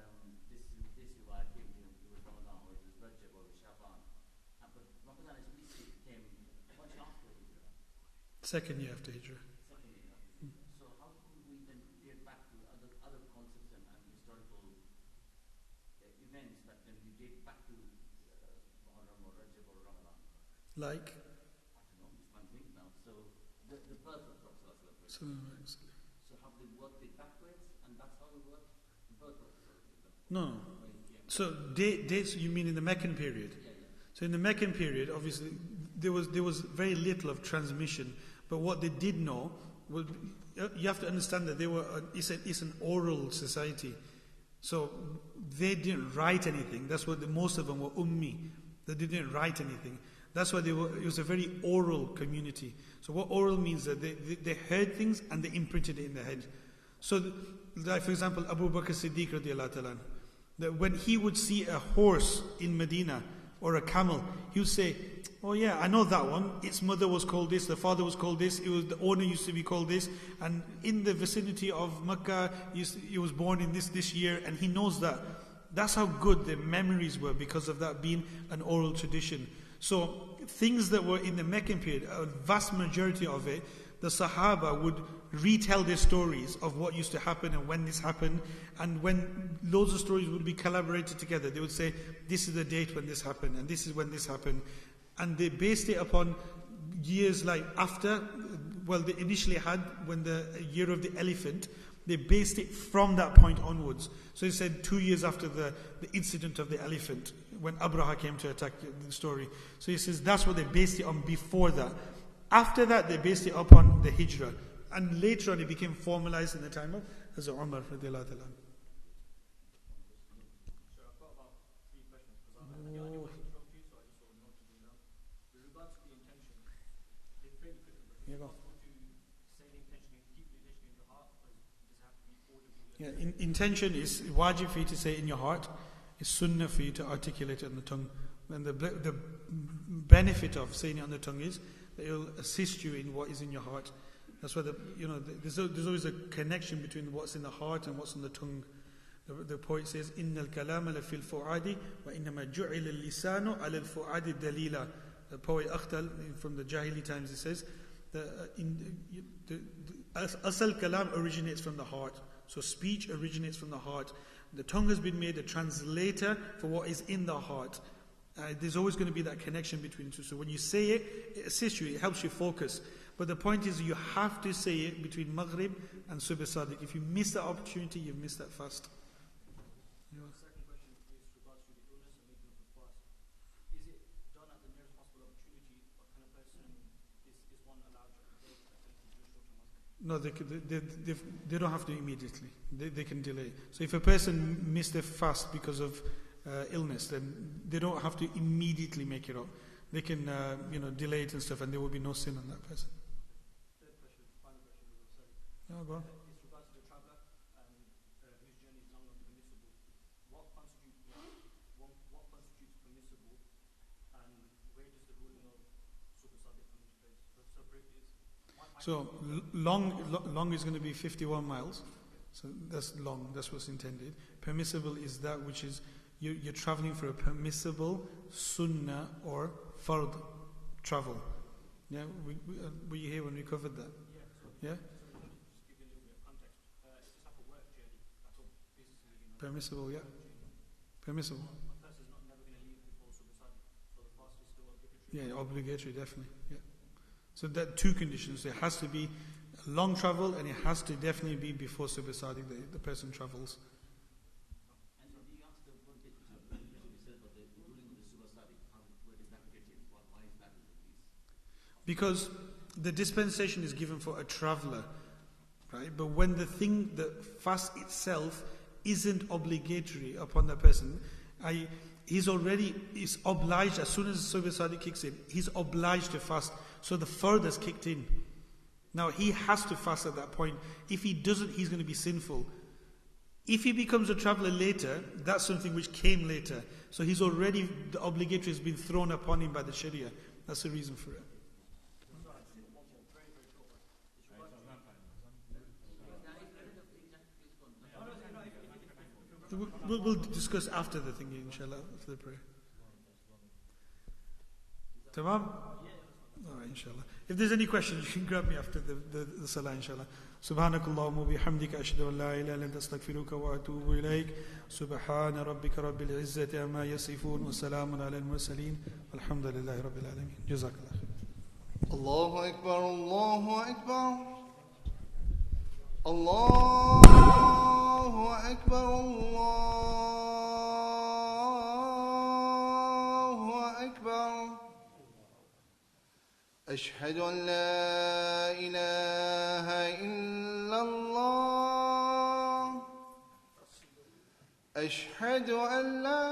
riwayat came to it was Ramadan, or it was Rajab, or it was Shaban. But Ramadan as we see it came much after Hijrah. Second year after Hijrah. So how could we then get back to other concepts and historical events that then we date back to Muharram or Rajab or Ramadan? Like? I don't know, I'm just trying to think now. So the birth of Prophet So have they worked it backwards, and that's how we work the birth of Prophet? No. So dates you mean in the Meccan period? Yeah. So in the Meccan period, obviously there was very little of transmission, but what they did know was, you have to understand that it's an oral society. So they didn't write anything. That's what most of them were ummi. They didn't write anything. That's why it was a very oral community. So what oral means that they heard things and they imprinted it in their head. So like for example, Abu Bakr Siddiq radiallahu ta'ala, that when he would see a horse in Medina or a camel, he would say, oh yeah, I know that one. Its mother was called this, the father was called this, the owner used to be called this, and in the vicinity of Mecca, he was born in this year, and he knows that. That's how good their memories were because of that being an oral tradition. So things that were in the Meccan period, a vast majority of it, the Sahaba would retell their stories of what used to happen and when this happened, and when loads of stories would be collaborated together, they would say, this is the date when this happened, and this is when this happened. And they based it upon years like after, well, they initially had when the year of the elephant, they based it from that point onwards. So he said 2 years after the incident of the elephant, when Abraha came to attack the story. So he says that's what they based it on before that. After that, they based it upon the Hijrah. And later on, it became formalized in the time of Hazrat Umar radiallahu ta'ala. Sure, I've got about 3 questions because I only want to interrupt you, so I just sort of know what to do now. With regards to the intention, it's fairly critical, but is it possible to say the intention and keep the intention in your heart, or does it have to be audibly? Yeah, intention is wajib for you to say in your heart. It's sunnah for you to articulate it on the tongue. And the benefit of saying it on the tongue is that it will assist you in what is in your heart. That's why there's always a connection between what's in the heart and what's in the tongue. The poet says, "Inna al-kalama la fil fu'adi wa innama ju'ila al-lisanu ala al-fu'adi dalila." The poet Akhtal from the Jahili times, he says, asal kalam originates from the heart. So speech originates from the heart. The tongue has been made a translator for what is in the heart. There's always going to be that connection between the two. So when you say it, it assists you, it helps you focus. But the point is, you have to say it between Maghrib and Subh Sadiq. If you miss that opportunity, you've missed that fast. The second question is regards to the illness and making up the fast. Is it done at the nearest possible opportunity, or can a person, is one allowed to delay No, they don't have to immediately. They can delay. So if a person missed their fast because of illness, then they don't have to immediately make it up. They can delay it and stuff, and there will be no sin on that person. Third question, final question, sorry. No, go on. It's regards to the traveller and whose journey is no longer permissible. What constitutes what constitutes permissible, and where does the ruling of Suhail come into place? So briefly, So long is going to be 51 miles. So that's long. That's what's intended. Permissible is that which is you're traveling for a permissible sunnah or fard travel. Yeah, were you here when we covered that? Yeah. just give you a little bit of context. It's just like a work journey, like a business, Permissible, yeah. Permissible. a person's never going to leave before Suhail, so the fast is still obligatory. Yeah, obligatory, definitely. Yeah. So that two conditions. There has to be long travel, and it has to definitely be before Subh Sadiq, the person travels. And you asked the one bit, you said about the ruling of the Suhail, where does that fit in? Why is that the case? Because the dispensation is given for a traveller, right? But when the fast itself isn't obligatory upon the person, he's obliged, as soon as Subh Sadiq kicks in, he's obliged to fast. So the fard has kicked in. Now he has to fast at that point. If he doesn't, he's going to be sinful. If he becomes a traveller later, that's something which came later. So the obligatory has been thrown upon him by the Sharia. That's the reason for it. We'll discuss after the thing, inshallah, after the prayer. Tamam? Alright, inshallah. If there's any questions, you can grab me after the salah, inshallah. Subhanakallahumma bihamdika ashhadu an la ilaha illa anta astaghfiruka wa atubu ilayk. Subhana rabbika rabbil izzati amma yasifun wa salamun ala al-mursaleen. Alhamdulillahi rabbil alamin. Jazakallah. Allahu Akbar, Allahu Akbar. Allahu Akbar, Allahu Akbar. أشهد أن لا إله إلا الله أشهد أن لا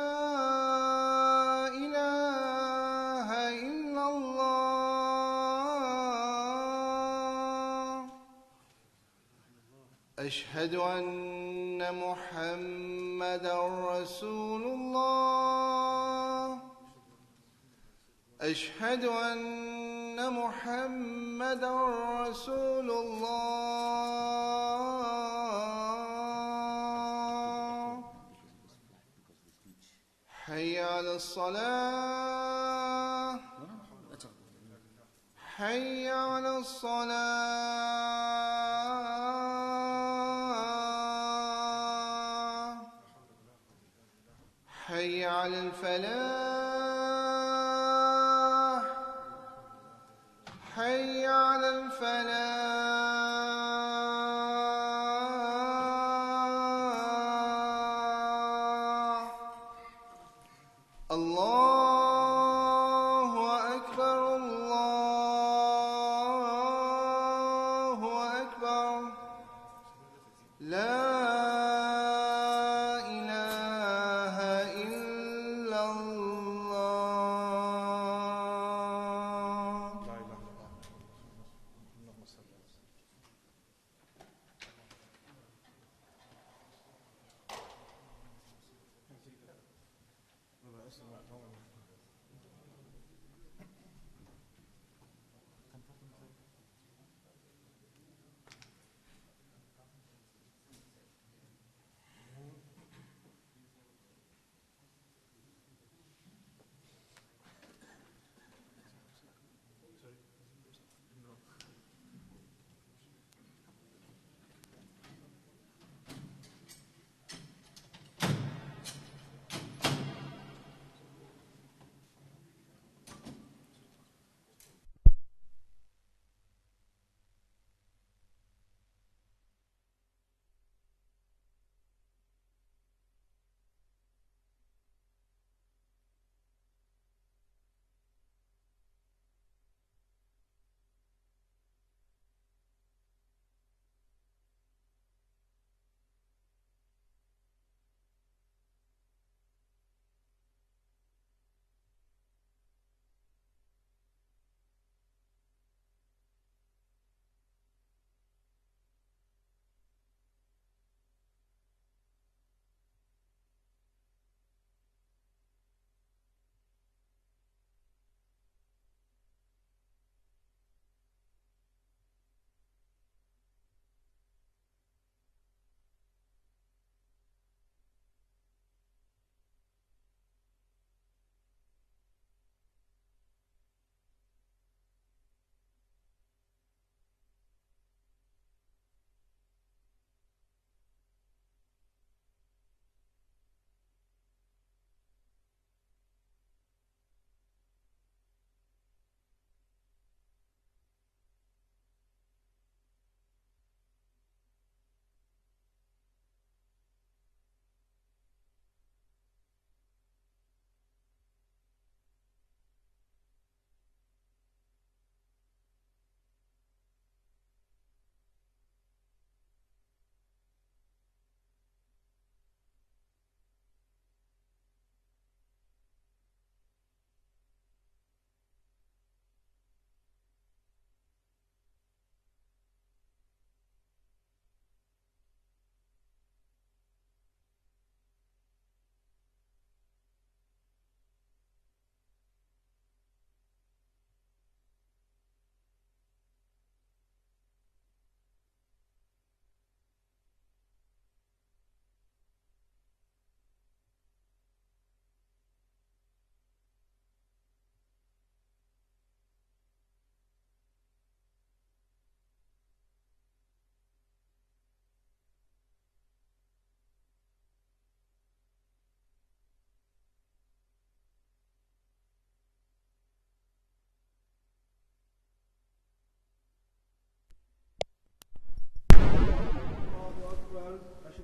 إله إلا الله أشهد أن محمدا رسول الله أشهد أن محمدا رسول الله حي على الصلاة حي على الصلاة حي على الفلاح حي على الفلاح الله أكبر الله أكبر لا إله إلا الله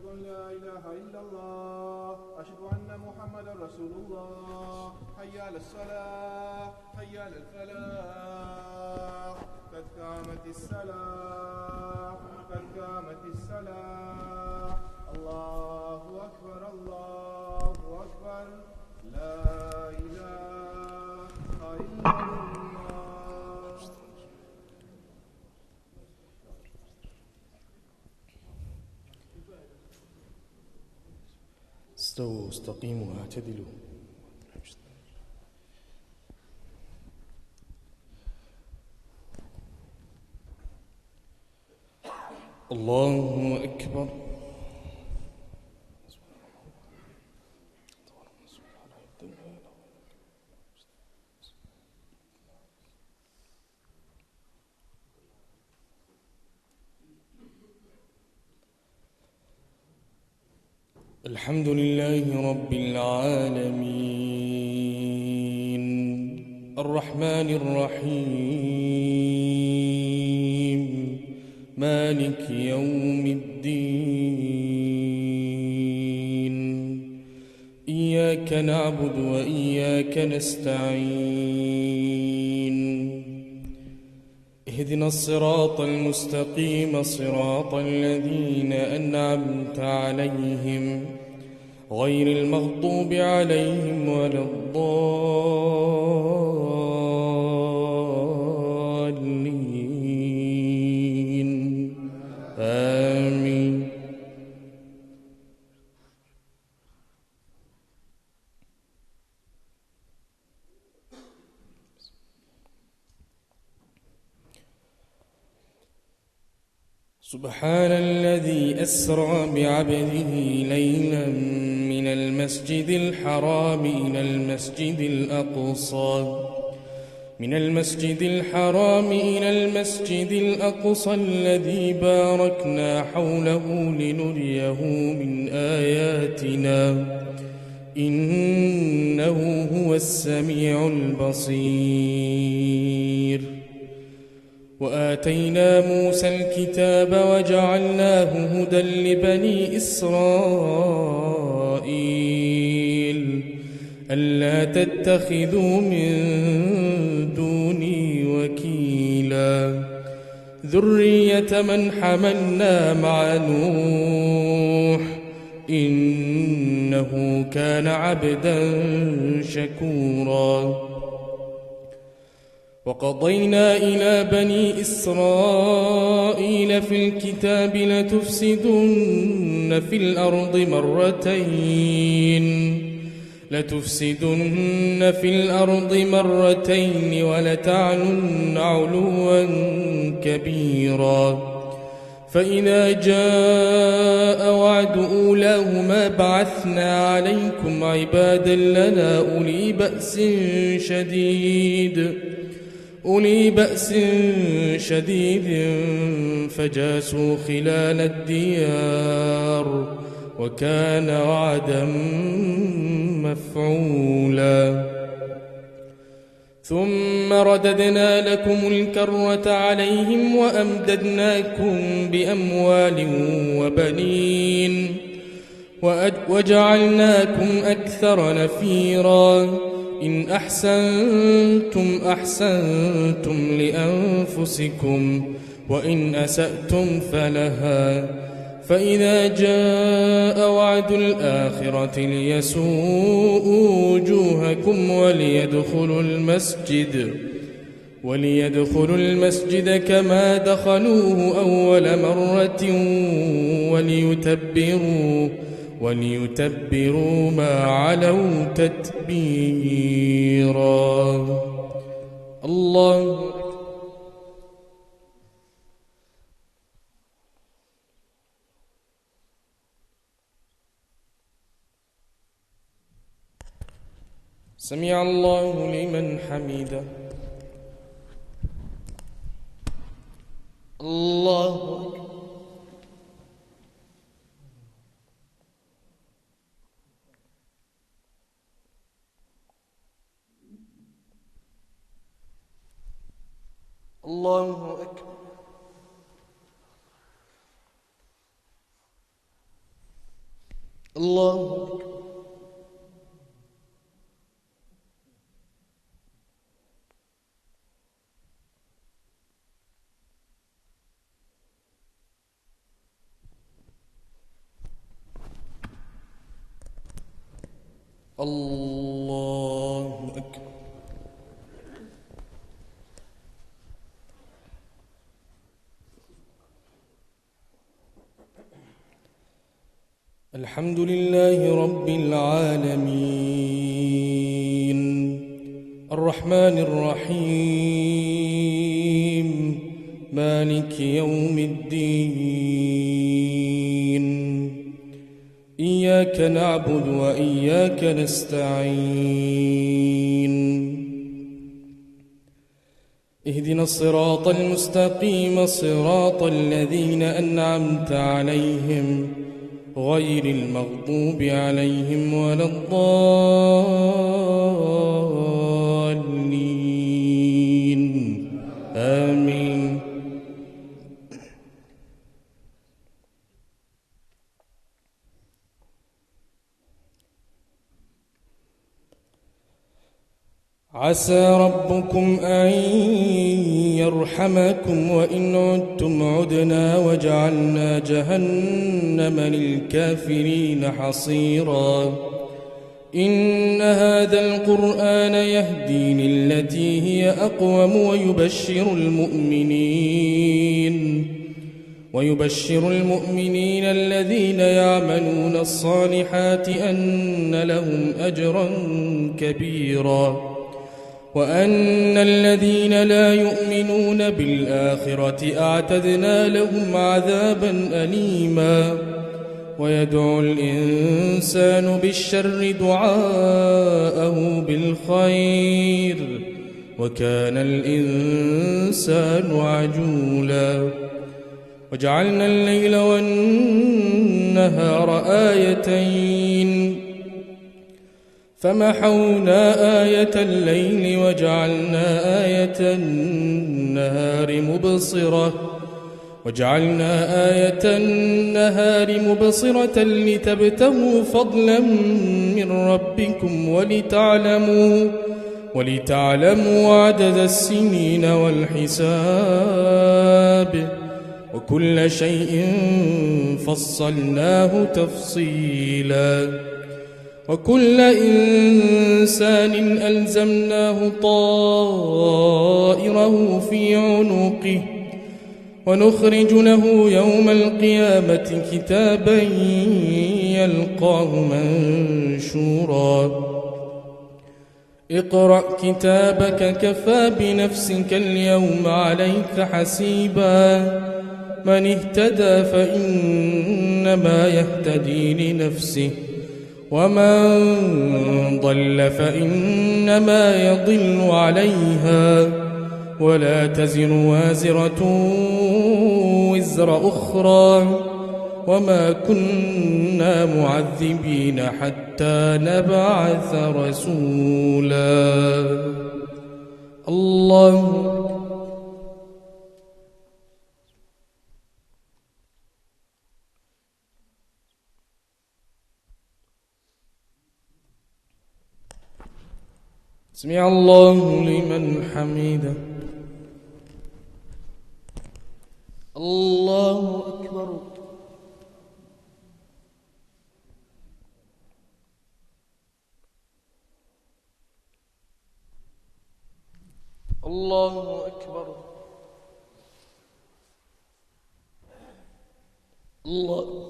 أن لا إله إلا الله أشهد أن محمدا رسول الله حي على الصلاة حي على الفلاح قد قامت الصلاة قد قامت الصلاة الله أكبر الله أكبر لا إله إلا الله. استووا استقيموا واعتدلوا. الله أكبر. الحمد لله رب العالمين الرحمن الرحيم مالك يوم الدين إياك نعبد وإياك نستعين اهدنا الصراط المستقيم صراط الذين أنعمت عليهم غير المغضوب عليهم ولا الضالين آمين. سبحان الذي أسرى بعبده ليلا من المسجد الحرام إلى المسجد الأقصى الذي باركنا حوله لنريه من آياتنا إنه هو السميع البصير. وآتينا موسى الكتاب وجعلناه هدى لبني إسرائيل ألا تتخذوا من دوني وكيلا ذرية من حملنا مع نوح إنه كان عبدا شكورا. وقضينا إلى بني إسرائيل في الكتاب لتفسدن في الأرض مرتين ولتعلن علوا كبيرا. فإذا جاء وعد أولاهما بعثنا عليكم عبادا لنا أولي بأس شديد فجاسوا خلال الديار وكان وعدا مفعولا. ثم رددنا لكم الكرة عليهم وأمددناكم بأموال وبنين وجعلناكم أكثر نفيرا. إن أحسنتم أحسنتم لأنفسكم وإن أسأتم فلها. فإذا جاء وعد الآخرة ليسوءوا وجوهكم وليدخلوا المسجد كما دخلوه أول مرة وليتبروا ما علوا تتبيرا. الله سمع الله لمن حمده. الله الله أكبر. الله أكبر. الله أكبر. الحمد لله رب العالمين الرحمن الرحيم مالك يوم الدين إياك نعبد وإياك نستعين اهدنا الصراط المستقيم صراط الذين أنعمت عليهم غير المغضوب عليهم ولا الضالين آمين. عسى ربكم أن يرحمكم وإن عدتم عدنا وجعلنا جهنم للكافرين حصيرا. إن هذا القرآن يهدي للتي هي أقوم ويبشر المؤمنين الذين يعملون الصالحات أن لهم أجرا كبيرا وأن الذين لا يؤمنون بالآخرة أعتدنا لهم عذابا أليما. ويدعو الإنسان بالشر دعاءه بالخير وكان الإنسان عجولا. وجعلنا الليل والنهار آيتين فمحونا آية الليل وجعلنا آية النهار مبصرة لتبتغوا فضلا من ربكم ولتعلموا عدد السنين والحساب وكل شيء فصلناه تفصيلا. وكل إنسان ألزمناه طائره في عنقه ونخرج له يوم القيامة كتابا يلقاه منشورا. اقرأ كتابك كفى بنفسك اليوم عليك حسيبا. من اهتدى فإنما يهتدي لنفسه ومن ضل فإنما يضل عليها ولا تزر وازرة وزر أخرى وما كنا معذبين حتى نبعث رسولا. الله سمع الله لمن حمده. الله أكبر. الله أكبر. الله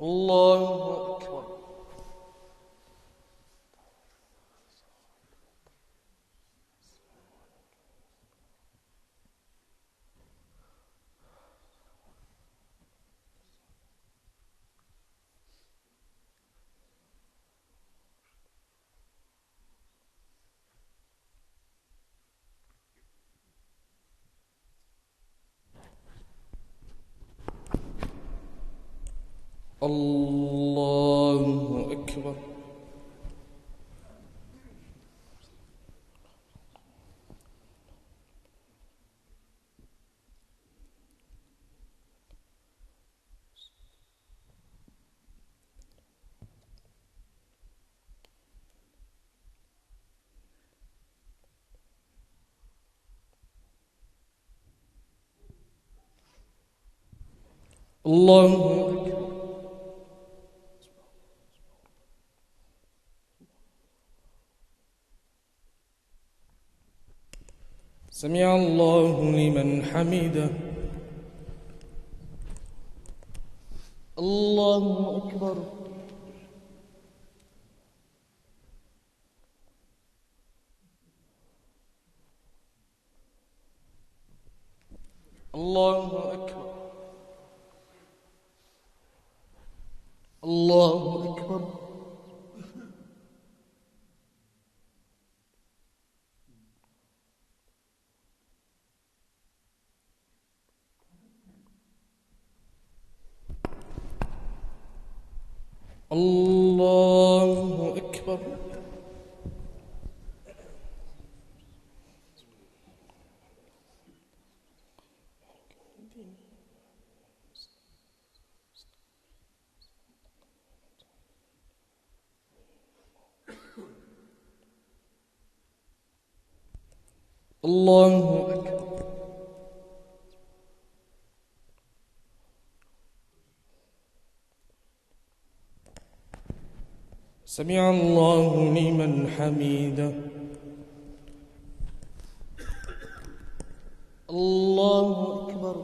الله أكبر. الله أكبر. الله أكبر. سمع الله لمن حمده. الله أكبر. الله أكبر. الله أكبر. الله أكبر. الله أكبر. سمع الله لمن حمده. الله أكبر.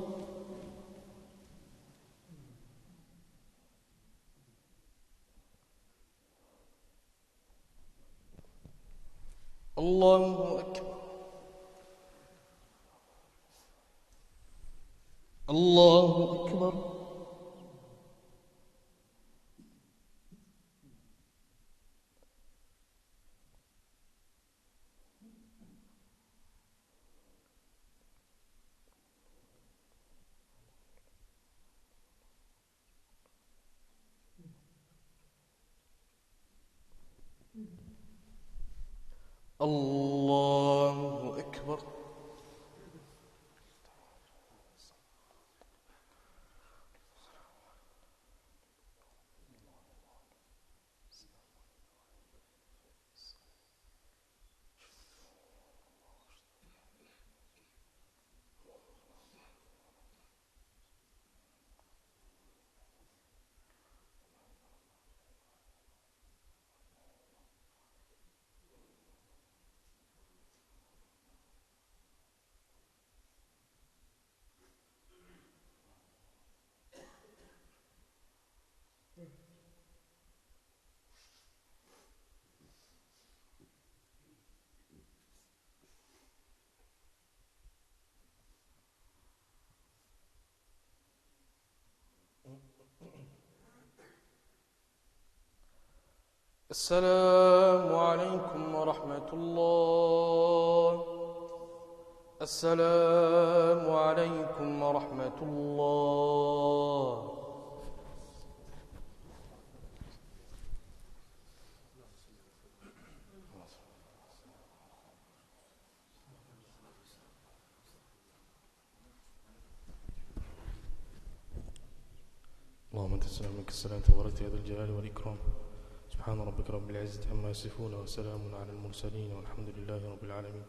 الله أكبر. الله أكبر. الله أكبر. السلام عليكم ورحمة الله. السلام عليكم ورحمة الله. اللهم انت السلام منك السلام تبارك يا ذا الجلال والإكرام. سبحان ربك رب العزة عما يصفون وسلام على المرسلين والحمد لله رب العالمين.